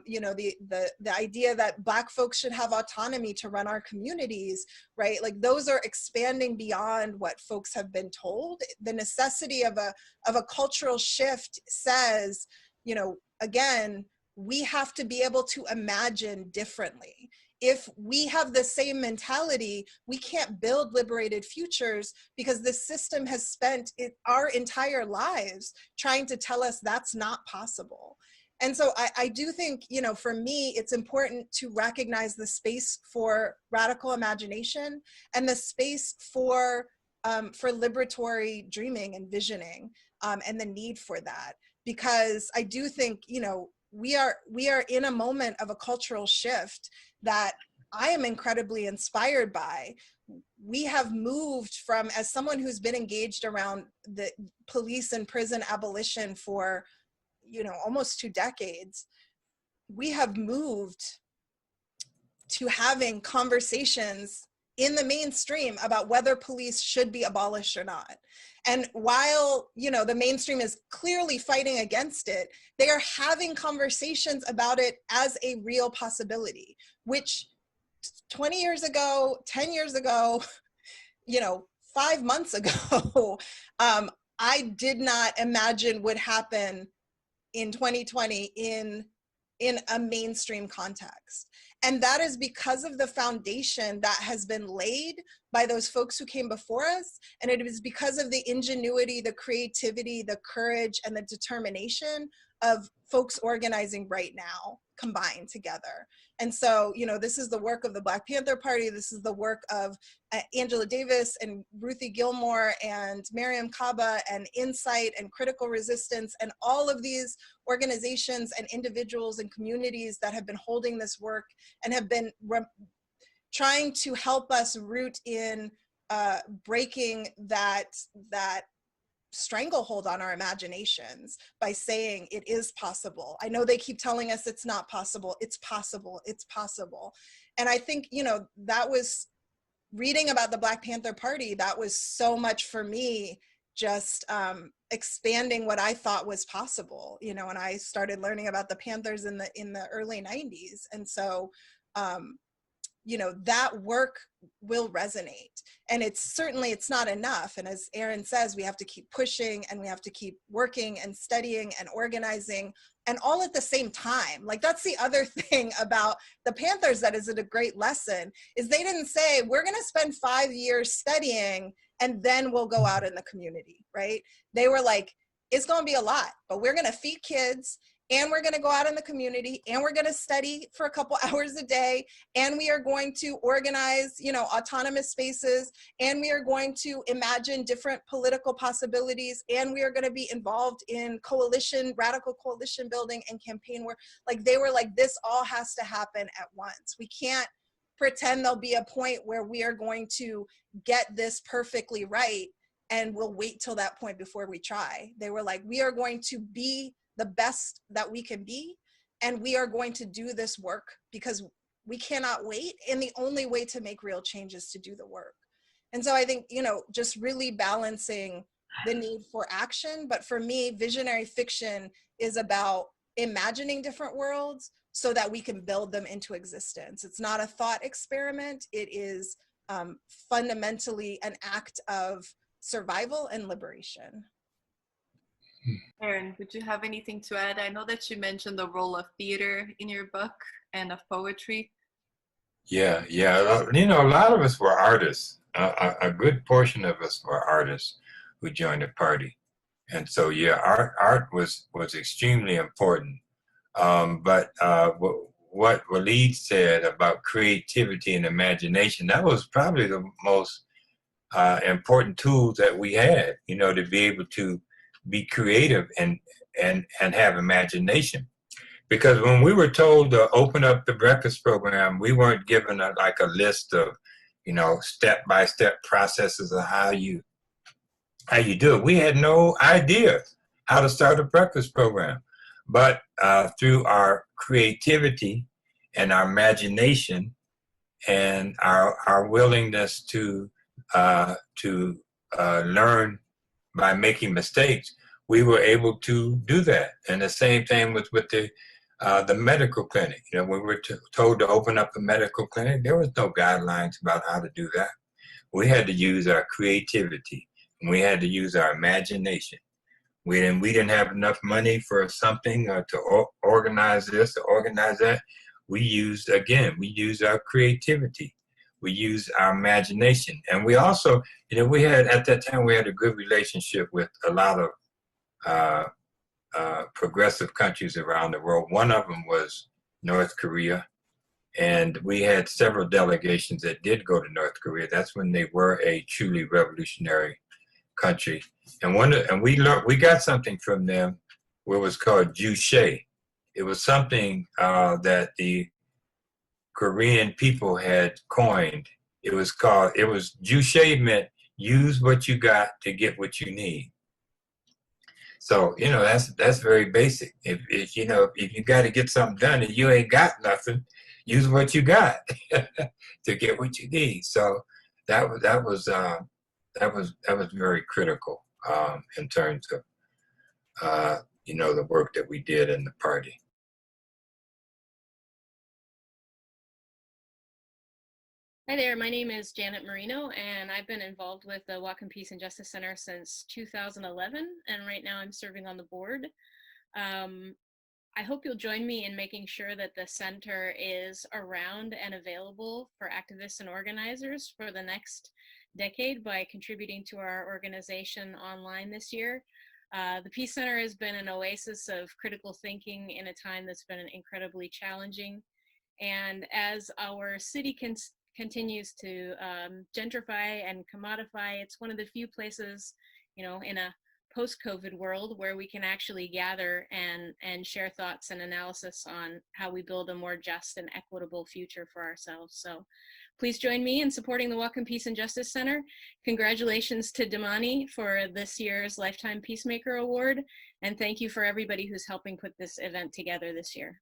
you know, the idea that Black folks should have autonomy to run our communities, right? Like, those are expanding beyond what folks have been told. The necessity of a cultural shift says, you know, again, we have to be able to imagine differently. If we have the same mentality, we can't build liberated futures, because the system has spent our entire lives trying to tell us that's not possible. And so I do think, you know, for me, it's important to recognize the space for radical imagination and the space for liberatory dreaming and visioning, and the need for that. Because I do think, you know, we are in a moment of a cultural shift that I am incredibly inspired by. We have moved from, as someone who's been engaged around the police and prison abolition for, you know, almost 2 decades, we have moved to having conversations in the mainstream about whether police should be abolished or not. And while, you know, the mainstream is clearly fighting against it, they are having conversations about it as a real possibility, which 20 years ago, 10 years ago, you know, 5 months ago, I did not imagine would happen in 2020 in a mainstream context. And that is because of the foundation that has been laid by those folks who came before us. And it is because of the ingenuity, the creativity, the courage, and the determination of folks organizing right now combined together. And so, you know, this is the work of the Black Panther Party. This is the work of Angela Davis and Ruthie Gilmore and Miriam Kaba and Insight and Critical Resistance and all of these organizations and individuals and communities that have been holding this work and have been trying to help us root in breaking that stranglehold on our imaginations by saying it is possible. I know they keep telling us it's not possible. It's possible. It's possible. And I think, you know, that was reading about the Black Panther Party. That was so much for me, just expanding what I thought was possible, you know, and I started learning about the Panthers in the early 90s. And so, you know, that work will resonate. And it's not enough. And as Aaron says, we have to keep pushing and we have to keep working and studying and organizing, and all at the same time. Like, that's the other thing about the Panthers that is a great lesson, is they didn't say, we're gonna spend 5 years studying and then we'll go out in the community, right? They were like, it's gonna be a lot, but we're gonna feed kids, and we're gonna go out in the community, and we're gonna study for a couple hours a day, and we are going to organize, you know, autonomous spaces, and we are going to imagine different political possibilities, and we are gonna be involved in radical coalition building and campaign work. Like, they were like, this all has to happen at once. We can't pretend there'll be a point where we are going to get this perfectly right, and we'll wait till that point before we try. They were like, we are going to be the best that we can be, and we are going to do this work because we cannot wait, and the only way to make real change is to do the work. And so I think, you know, just really balancing the need for action. But for me, visionary fiction is about imagining different worlds so that we can build them into existence. It's not a thought experiment. It is fundamentally an act of survival and liberation. Aaron, would you have anything to add? I know that you mentioned the role of theater in your book and of poetry. Yeah. You know, a lot of us were artists. A good portion of us were artists who joined the party. And so, yeah, art was extremely important. But what Waleed said about creativity and imagination, that was probably the most important tools that we had, you know, to be able to be creative and have imagination. Because when we were told to open up the breakfast program, we weren't given a list of, you know, step-by-step processes of how you do it. We had no idea how to start a breakfast program. But through our creativity and our imagination and our willingness to learn by making mistakes, we were able to do that. And the same thing with the medical clinic. You know, when we were told to open up a medical clinic, there was no guidelines about how to do that. We had to use our creativity, and we had to use our imagination. We didn't have enough money for something to organize this, to organize that. We used our creativity. We used our imagination. And we also, you know, at that time, we had a good relationship with a lot of progressive countries around the world. One of them was North Korea. And we had several delegations that did go to North Korea. That's when they were a truly revolutionary country. And we got something from them what was called Juche. It was something that the Korean people had coined. It was Juche meant use what you got to get what you need. So, that's very basic. If you got to get something done and you ain't got nothing, use what you got to get what you need. So that was very critical in terms of the work that we did in the party. Hi there, my name is Janet Marino, and I've been involved with the Whatcom Peace and Justice Center since 2011, and right now I'm serving on the board. I hope you'll join me in making sure that the center is around and available for activists and organizers for the next decade by contributing to our organization online this year. The Peace Center has been an oasis of critical thinking in a time that's been incredibly challenging. And as our city continues to gentrify and commodify, it's one of the few places, in a post-COVID world where we can actually gather and share thoughts and analysis on how we build a more just and equitable future for ourselves. So please join me in supporting the Whatcom Peace and Justice Center. Congratulations to Damani for this year's Lifetime Peacemaker Award, and thank you for everybody who's helping put this event together this year.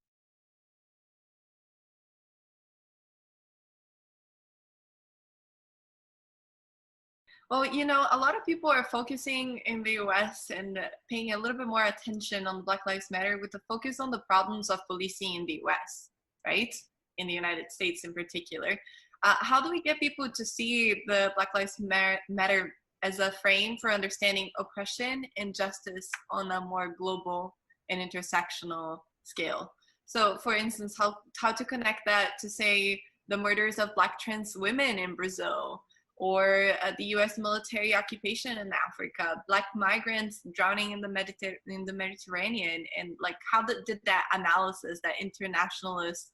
Well, a lot of people are focusing in the US and paying a little bit more attention on Black Lives Matter with the focus on the problems of policing in the US, right? In the United States in particular. How do we get people to see the Black Lives Matter as a frame for understanding oppression and justice on a more global and intersectional scale? So for instance, how to connect that to, say, the murders of Black trans women in Brazil, or the US military occupation in Africa, Black migrants drowning in the Mediterranean, and like how did that analysis, that internationalist,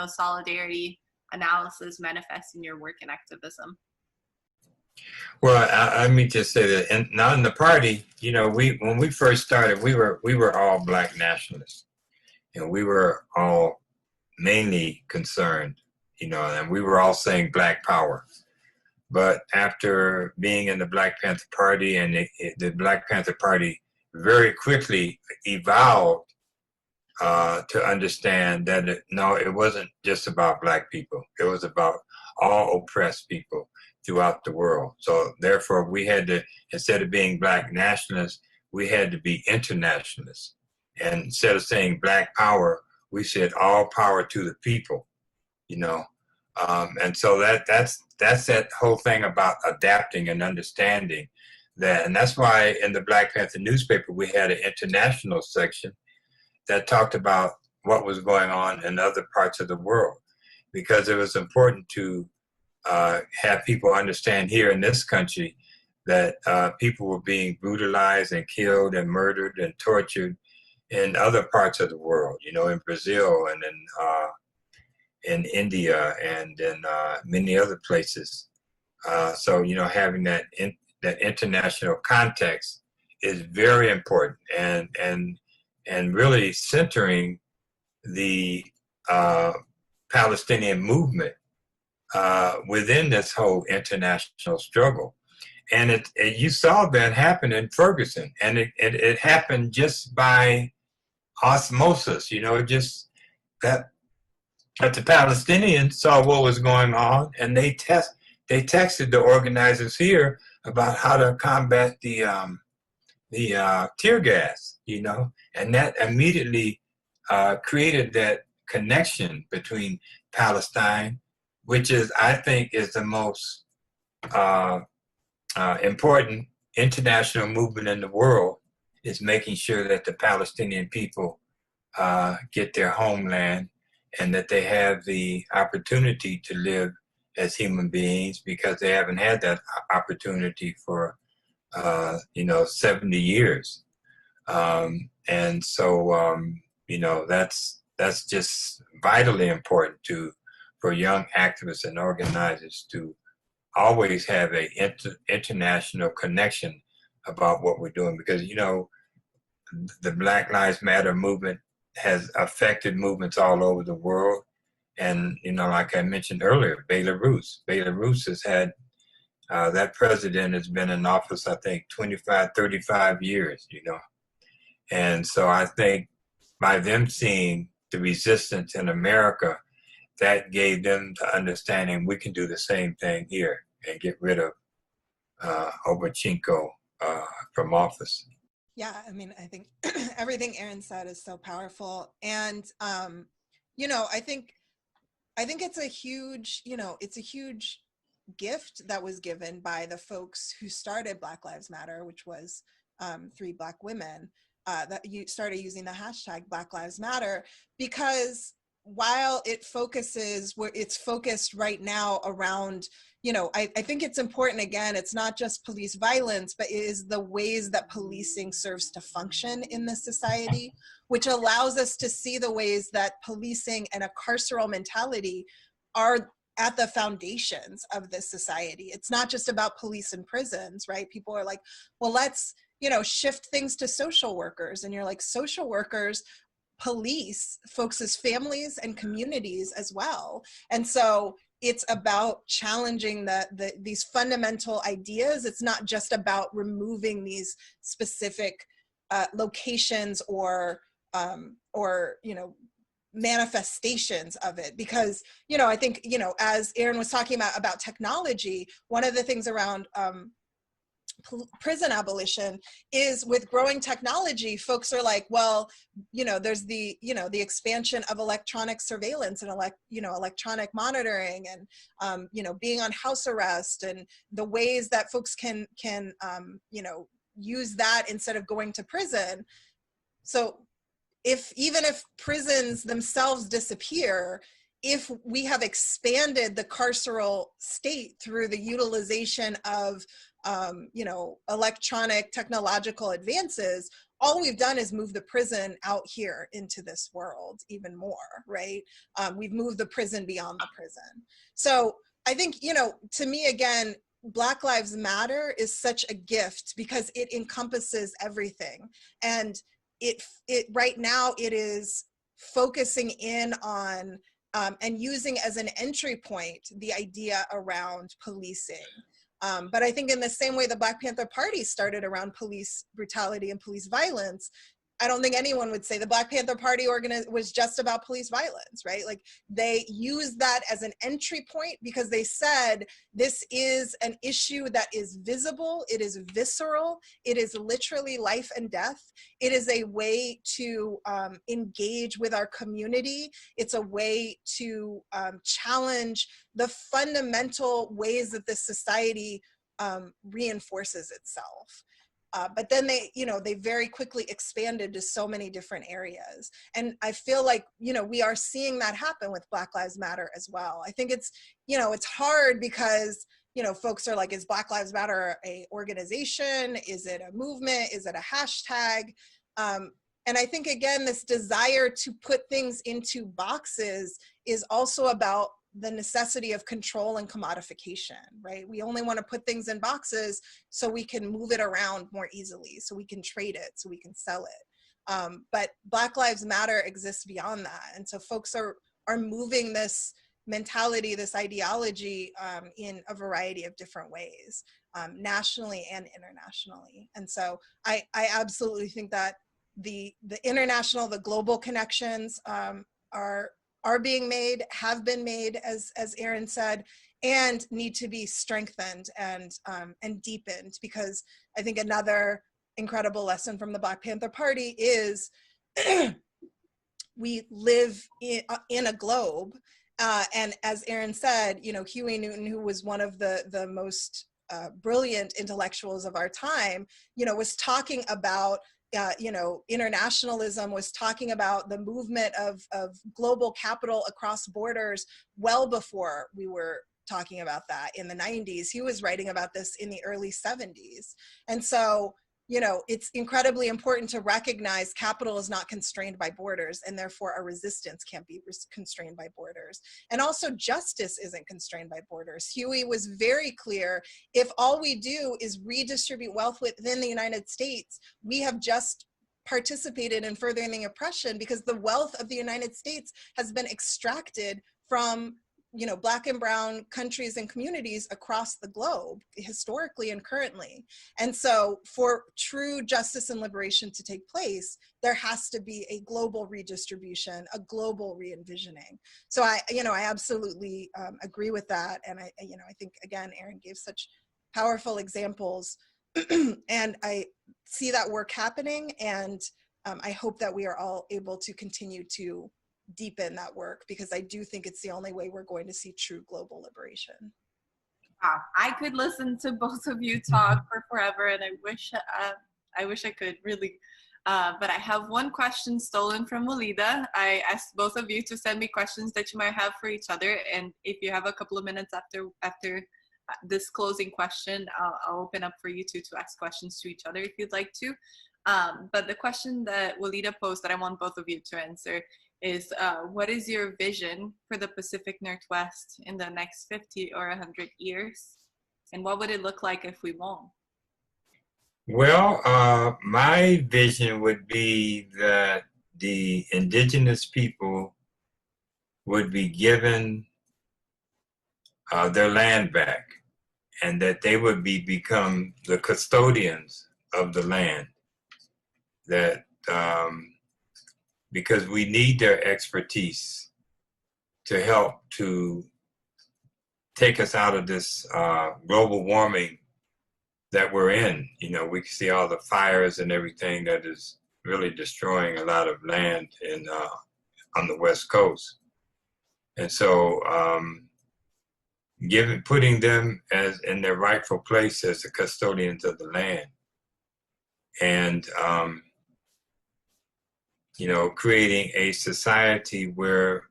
solidarity analysis manifest in your work and activism? Well, let me just say that now in the party, when we first started, we were all Black nationalists, and we were all mainly concerned, and we were all saying Black power. But after being in the Black Panther Party, and the Black Panther Party very quickly evolved to understand that it wasn't just about Black people. It was about all oppressed people throughout the world. So therefore, we had to, instead of being Black nationalists, we had to be internationalists. And instead of saying Black power, we said all power to the people, And so that's that whole thing about adapting and understanding that. And that's why in the Black Panther newspaper, we had an international section that talked about what was going on in other parts of the world, because it was important to have people understand here in this country that people were being brutalized and killed and murdered and tortured in other parts of the world, in Brazil and in India and in many other places. So, having that international context is very important, and really centering the Palestinian movement within this whole international struggle. And you saw that happen in Ferguson, and it happened just by osmosis, just that the Palestinians saw what was going on, and they texted the organizers here about how to combat the tear gas, and that immediately created that connection between Palestine, which I think is the most important international movement in the world, is making sure that the Palestinian people get their homeland and that they have the opportunity to live as human beings, because they haven't had that opportunity for 70 years. And so, you know, that's just vitally important for young activists and organizers to always have a international connection about what we're doing, because, you know, the Black Lives Matter movement has affected movements all over the world. And, you know, like I mentioned earlier, Belarus has had, that president has been in office, I think, 25, 35 years, you know. And so I think by them seeing the resistance in America, that gave them the understanding we can do the same thing here and get rid of Obarchenko from office. Yeah, I mean, I think everything Aaron said is so powerful. And, you know, I think it's a huge, you know, it's a huge gift that was given by the folks who started Black Lives Matter, which was 3 Black women, that you started using the hashtag Black Lives Matter, because while it focuses where it's focused right now around, you know, I think it's important, again, it's not just police violence, but it is the ways that policing serves to function in this society, which allows us to see the ways that policing and a carceral mentality are at the foundations of this society. It's not just about police and prisons, right? People are like, well, let's, you know, shift things to social workers. And you're like, social workers police folks' families and communities as well. And so it's about challenging these fundamental ideas. It's not just about removing these specific locations or you know, manifestations of it, because, you know, I think, you know, as Aaron was talking about technology, one of the things around prison abolition is, with growing technology, folks are like, well, you know, there's the, you know, the expansion of electronic surveillance and electronic monitoring, and you know, being on house arrest, and the ways that folks can you know, use that instead of going to prison. So even if prisons themselves disappear, if we have expanded the carceral state through the utilization of you know, electronic technological advances, all we've done is move the prison out here into this world even more, right? We've moved the prison beyond the prison. So I think, you know, to me, again, Black Lives Matter is such a gift because it encompasses everything. And it right now it is focusing in on and using as an entry point the idea around policing. But I think in the same way the Black Panther Party started around police brutality and police violence, I don't think anyone would say the Black Panther Party was just about police violence, right? Like, they used that as an entry point because they said this is an issue that is visible, it is visceral, it is literally life and death. It is a way to engage with our community. It's a way to challenge the fundamental ways that this society reinforces itself. But then they, you know, they very quickly expanded to so many different areas. And I feel like, you know, we are seeing that happen with Black Lives Matter as well. I think it's, you know, it's hard because, you know, folks are like, is Black Lives Matter a organization? Is it a movement? Is it a hashtag? And I think, again, this desire to put things into boxes is also about the necessity of control and commodification, right? We only want to put things in boxes so we can move it around more easily, so we can trade it, so we can sell it. But Black Lives Matter exists beyond that. And so folks are moving this mentality, this ideology in a variety of different ways, nationally and internationally. And so I absolutely think that the international, the global connections are being made, have been made, as Aaron said, and need to be strengthened and deepened, because I think another incredible lesson from the Black Panther Party is we live in a globe, and as Aaron said, you know, Huey Newton, who was one of the most brilliant intellectuals of our time, you know, was talking about you know, internationalism, was talking about the movement of global capital across borders well before we were talking about that in the 90s. He was writing about this in the early 70s. And so, it's incredibly important to recognize capital is not constrained by borders, and therefore our resistance can't be constrained by borders. And also justice isn't constrained by borders. Huey was very clear, if all we do is redistribute wealth within the United States, we have just participated in furthering oppression, because the wealth of the United States has been extracted from Black and brown countries and communities across the globe, historically and currently. And so for true justice and liberation to take place, there has to be a global redistribution, a global re-envisioning. So I absolutely agree with that. And I think, again, Aaron gave such powerful examples and I see that work happening. And I hope that we are all able to continue to deepen that work, because I do think it's the only way we're going to see true global liberation. Wow, I could listen to both of you talk for forever, and I wish I could really. But I have one question stolen from Walidah. I asked both of you to send me questions that you might have for each other, and if you have a couple of minutes after this closing question, I'll open up for you two to ask questions to each other if you'd like to. But the question that Walidah posed that I want both of you to answer is, what is your vision for the Pacific Northwest in the next 50 or 100 years? And what would it look like if we won? Well, my vision would be that the indigenous people would be given their land back, and that they would become the custodians of the land. That because we need their expertise to help to take us out of this global warming that we're in. We can see all the fires and everything that is really destroying a lot of land on the West Coast. And so putting them as in their rightful place as the custodians of the land. And creating a society where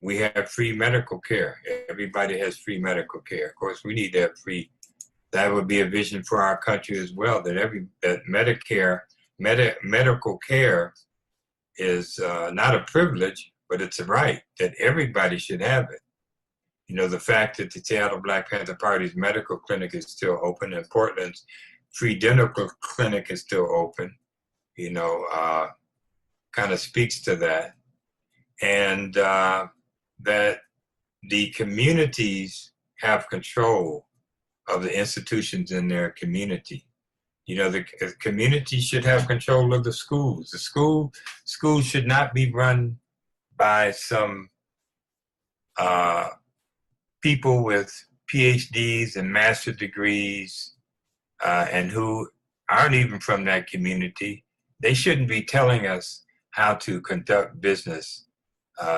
we have free medical care. Everybody has free medical care. Of course, we need to have free. That would be a vision for our country as well. That medical care is not a privilege, but it's a right that everybody should have it. The fact that the Seattle Black Panther Party's medical clinic is still open, and Portland's free dental clinic is still open. Kind of speaks to that. And that the communities have control of the institutions in their community. The community should have control of the schools. The schools should not be run by some people with PhDs and master's degrees and who aren't even from that community. They shouldn't be telling us how to conduct business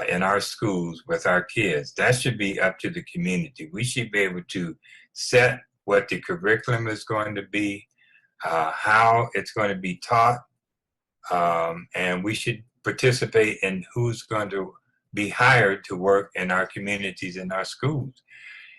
in our schools with our kids. That should be up to the community. We should be able to set what the curriculum is going to be, how it's going to be taught, and we should participate in who's going to be hired to work in our communities, in our schools.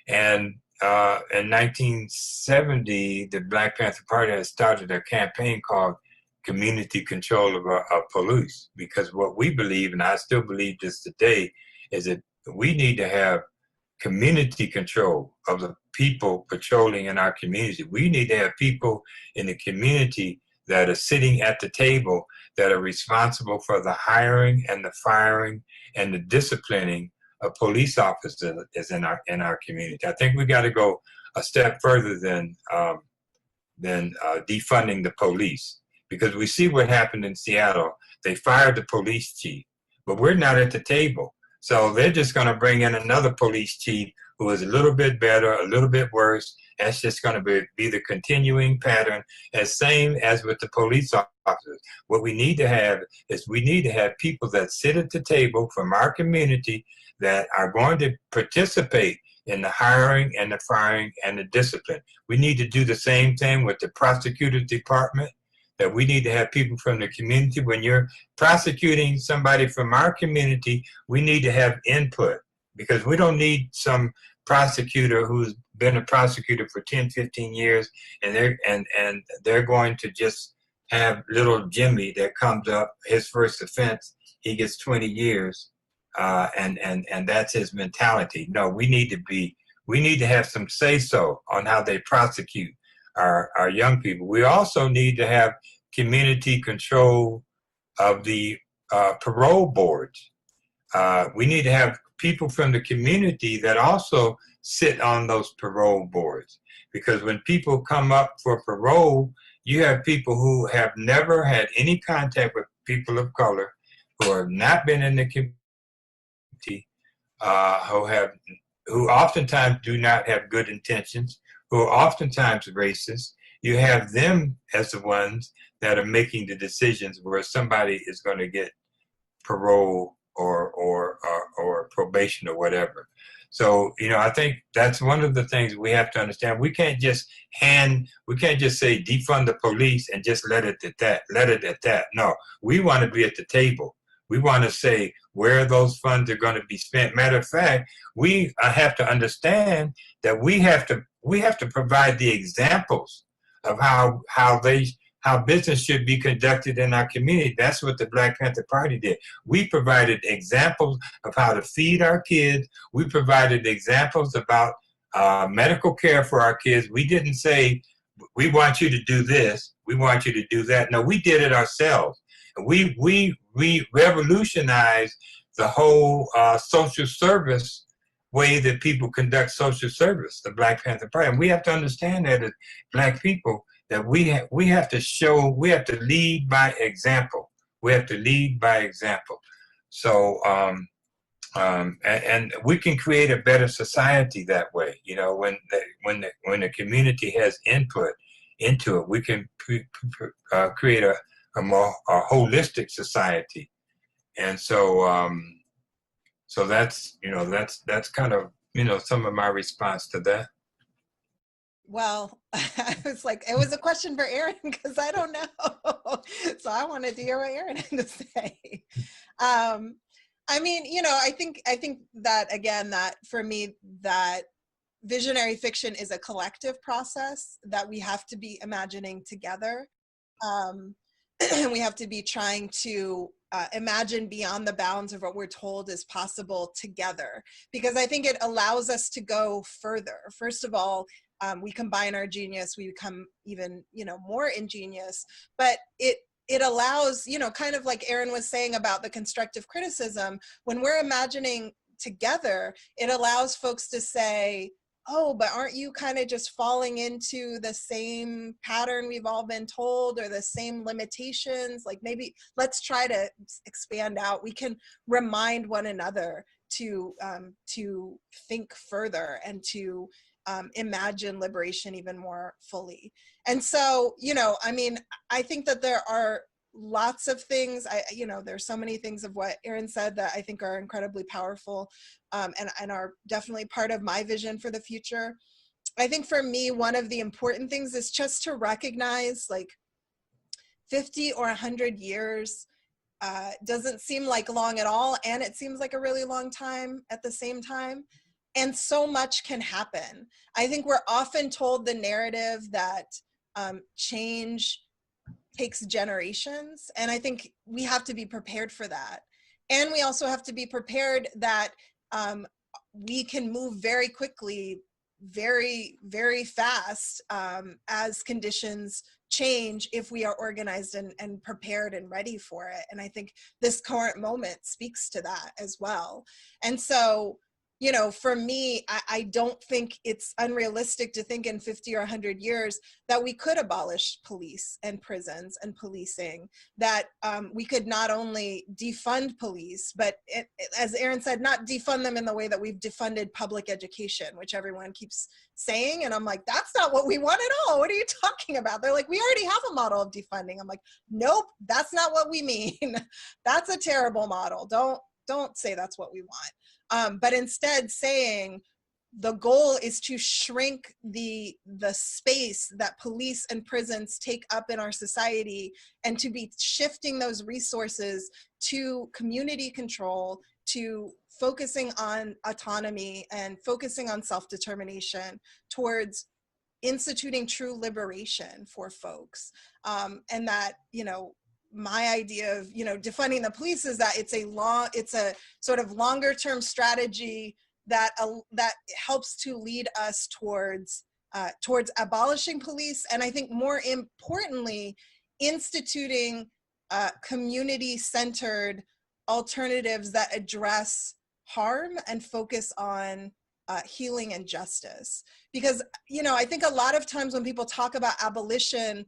And in 1970, the Black Panther Party has started a campaign called Community Control of Police, because what we believe, and I still believe this today, is that we need to have community control of the people patrolling in our community. We need to have people in the community that are sitting at the table that are responsible for the hiring and the firing and the disciplining of police officers in our community. I think we got to go a step further than defunding the police. Because we see what happened in Seattle. They fired the police chief, but we're not at the table. So they're just going to bring in another police chief who is a little bit better, a little bit worse. That's just going to be the continuing pattern, as same as with the police officers. What we need to have is people that sit at the table from our community that are going to participate in the hiring and the firing and the discipline. We need to do the same thing with the prosecutor's department. That we need to have people from the community. When you're prosecuting somebody from our community, we need to have input, because we don't need some prosecutor who's been a prosecutor for 10, 15 years, and they're going to just have little Jimmy that comes up, his first offense, he gets 20 years, and that's his mentality. No, we need to have some say-so on how they prosecute our young people. We also need to have community control of the parole boards. We need to have people from the community that also sit on those parole boards, because when people come up for parole, you have people who have never had any contact with people of color, who have not been in the community, who oftentimes do not have good intentions, who are oftentimes racist. You have them as the ones that are making the decisions where somebody is going to get parole or probation or whatever. So, I think that's one of the things we have to understand. We can't just say defund the police and just let it at that. No, we want to be at the table. We want to say where those funds are going to be spent. Matter of fact, we have to understand that we have to provide the examples of how business should be conducted in our community. That's what the Black Panther Party did. We provided examples of how to feed our kids. We provided examples about medical care for our kids. We didn't say, we want you to do this, we want you to do that. No, we did it ourselves. We revolutionized the whole social service way that people conduct social service, the Black Panther Party. And we have to understand that as Black people, that we have to lead by example. We have to lead by example. So, and we can create a better society that way. When the community has input into it, we can create a more holistic society. And so, so that's kind of some of my response to that. Well, I was like, it was a question for Aaron because I don't know. So I wanted to hear what Aaron had to say. I mean, I think that, again, that for me, that visionary fiction is a collective process that we have to be imagining together. We have to be trying to imagine beyond the bounds of what we're told is possible together, because I think it allows us to go further. First of all, we combine our genius, we become even, more ingenious, but it allows, kind of like Aaron was saying about the constructive criticism, when we're imagining together, it allows folks to say, oh, but aren't you kind of just falling into the same pattern we've all been told, or the same limitations? Like, maybe let's try to expand out. We can remind one another to think further and to imagine liberation even more fully. And so, I mean, I think that there are lots of things, there's so many things of what Aaron said that I think are incredibly powerful, and are definitely part of my vision for the future. I think for me, one of the important things is just to recognize, like, 50 or 100 years doesn't seem like long at all, and it seems like a really long time at the same time. And so much can happen. I think we're often told the narrative that change takes generations. And I think we have to be prepared for that. And we also have to be prepared that we can move very quickly, very, very fast as conditions change, if we are organized and prepared and ready for it. And I think this current moment speaks to that as well. And so, for me, I don't think it's unrealistic to think in 50 or 100 years that we could abolish police and prisons and policing, that we could not only defund police, but as Aaron said, not defund them in the way that we've defunded public education, which everyone keeps saying. And I'm like, that's not what we want at all. What are you talking about? They're like, we already have a model of defunding. I'm like, nope, that's not what we mean. That's a terrible model. Don't say that's what we want. But instead saying, the goal is to shrink the space that police and prisons take up in our society, and to be shifting those resources to community control, to focusing on autonomy and focusing on self-determination, towards instituting true liberation for folks. And that, you know, my idea of, you know, defunding the police is that it's a sort of longer term strategy that helps to lead us towards abolishing police, and I think more importantly, instituting community-centered alternatives that address harm and focus on healing and justice. Because, you know, I think a lot of times when people talk about abolition,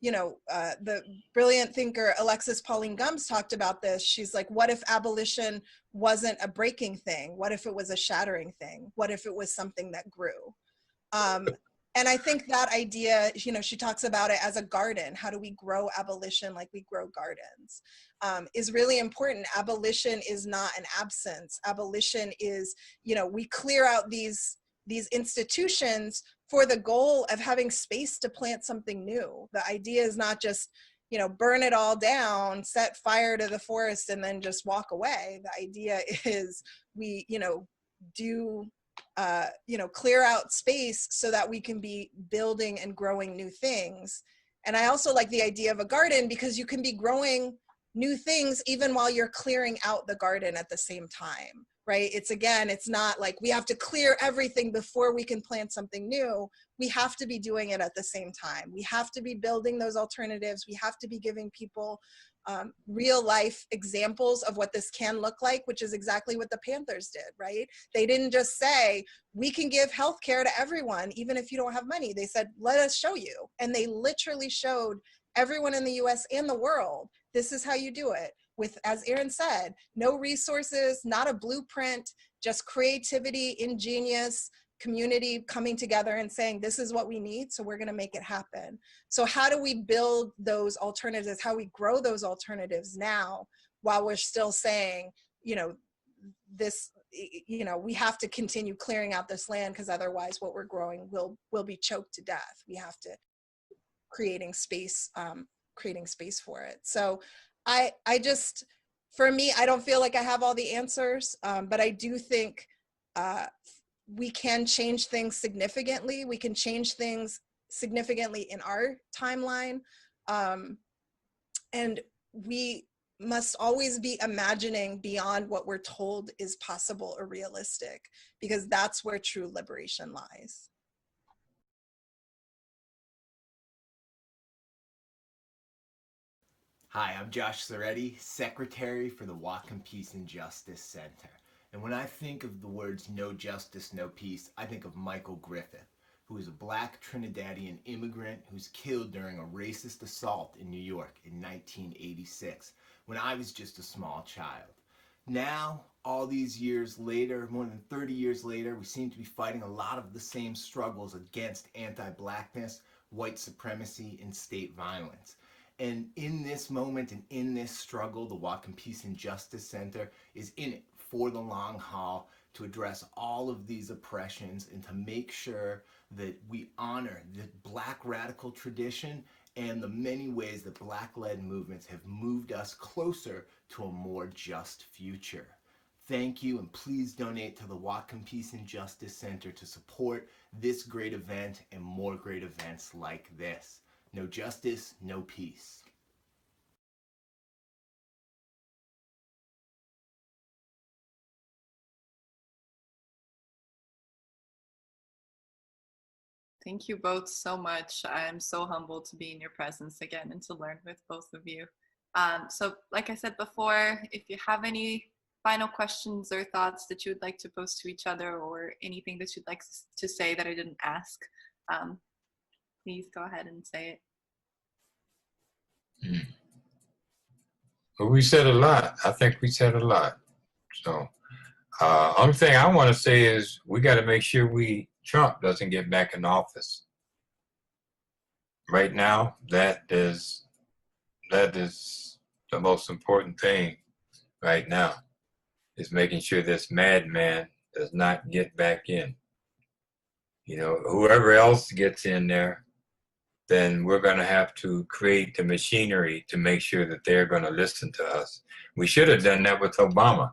you know, the brilliant thinker Alexis Pauline Gumbs talked about this. She's like, what if abolition wasn't a breaking thing? What if it was a shattering thing? What if it was something that grew? And I think that idea, you know, she talks about it as a garden. How do we grow abolition like we grow gardens? Is really important. Abolition is not an absence. Abolition is, you know, we clear out these institutions for the goal of having space to plant something new. The idea is not just, you know, burn it all down, set fire to the forest, and then just walk away. The idea is we, you know, do, you know, clear out space so that we can be building and growing new things. And I also like the idea of a garden, because you can be growing new things even while you're clearing out the garden at the same time, right? It's, again, it's not like we have to clear everything before we can plant something new. We have to be doing it at the same time. We have to be building those alternatives. We have to be giving people real life examples of what this can look like, which is exactly what the Panthers did, right? They didn't just say, we can give healthcare to everyone, even if you don't have money. They said, let us show you. And they literally showed everyone in the US and the world, this is how you do it. With, as Aaron said, no resources, not a blueprint, just creativity, ingenious, community coming together and saying, this is what we need, so we're gonna make it happen. So how do we build those alternatives? How we grow those alternatives now, while we're still saying, you know, this, you know, we have to continue clearing out this land, because otherwise what we're growing will be choked to death. We have to creating space for it. So I just, for me, I don't feel like I have all the answers, but I do think we can change things significantly. We can change things significantly in our timeline. And we must always be imagining beyond what we're told is possible or realistic, because that's where true liberation lies. Hi, I'm Josh Soretti, Secretary for the Whatcom Peace Justice Center. And when I think of the words no justice, no peace, I think of Michael Griffith, who is a Black Trinidadian immigrant who was killed during a racist assault in New York in 1986, when I was just a small child. Now, all these years later, more than 30 years later, we seem to be fighting a lot of the same struggles against anti-Blackness, white supremacy, and state violence. And in this moment and in this struggle, the Whatcom Peace Justice Center is in it for the long haul to address all of these oppressions and to make sure that we honor the Black radical tradition and the many ways that Black-led movements have moved us closer to a more just future. Thank you, and please donate to the Whatcom Peace Justice Center to support this great event and more great events like this. No justice, no peace. Thank you both so much. I'm so humbled to be in your presence again and to learn with both of you. So like I said before, if you have any final questions or thoughts that you would like to pose to each other, or anything that you'd like to say that I didn't ask, please go ahead and say it. Well, we said a lot. I think we said a lot. So, only thing I want to say is we got to make sure Trump doesn't get back in office. Right now, that is the most important thing right now, is making sure this madman does not get back in. You know, whoever else gets in there, then we're going to have to create the machinery to make sure that they're going to listen to us. We should have done that with Obama.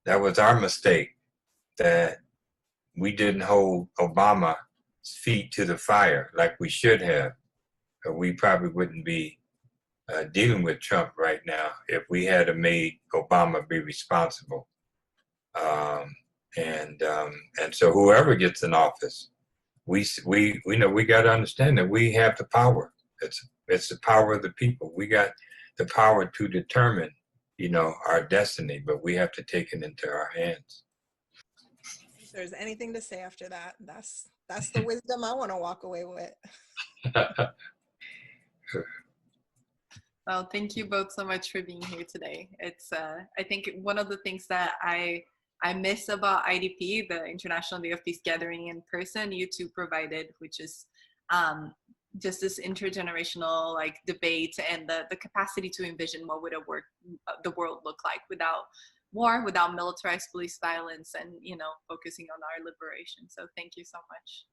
That was our mistake, that we didn't hold Obama's feet to the fire like we should have. We probably wouldn't be dealing with Trump right now if we had made Obama be responsible. And so whoever gets in office, we know we got to understand that we have the power. It's the power of the people. We got the power to determine, you know, our destiny, but we have to take it into our hands. If there's anything to say after that, that's the wisdom I want to walk away with. Well, thank you both so much for being here today. It's I think one of the things that I miss about IDP, the International Day of Peace gathering in person, you two provided, which is just this intergenerational like debate and the capacity to envision what would the world look like without war, without militarized police violence, and, you know, focusing on our liberation. So thank you so much.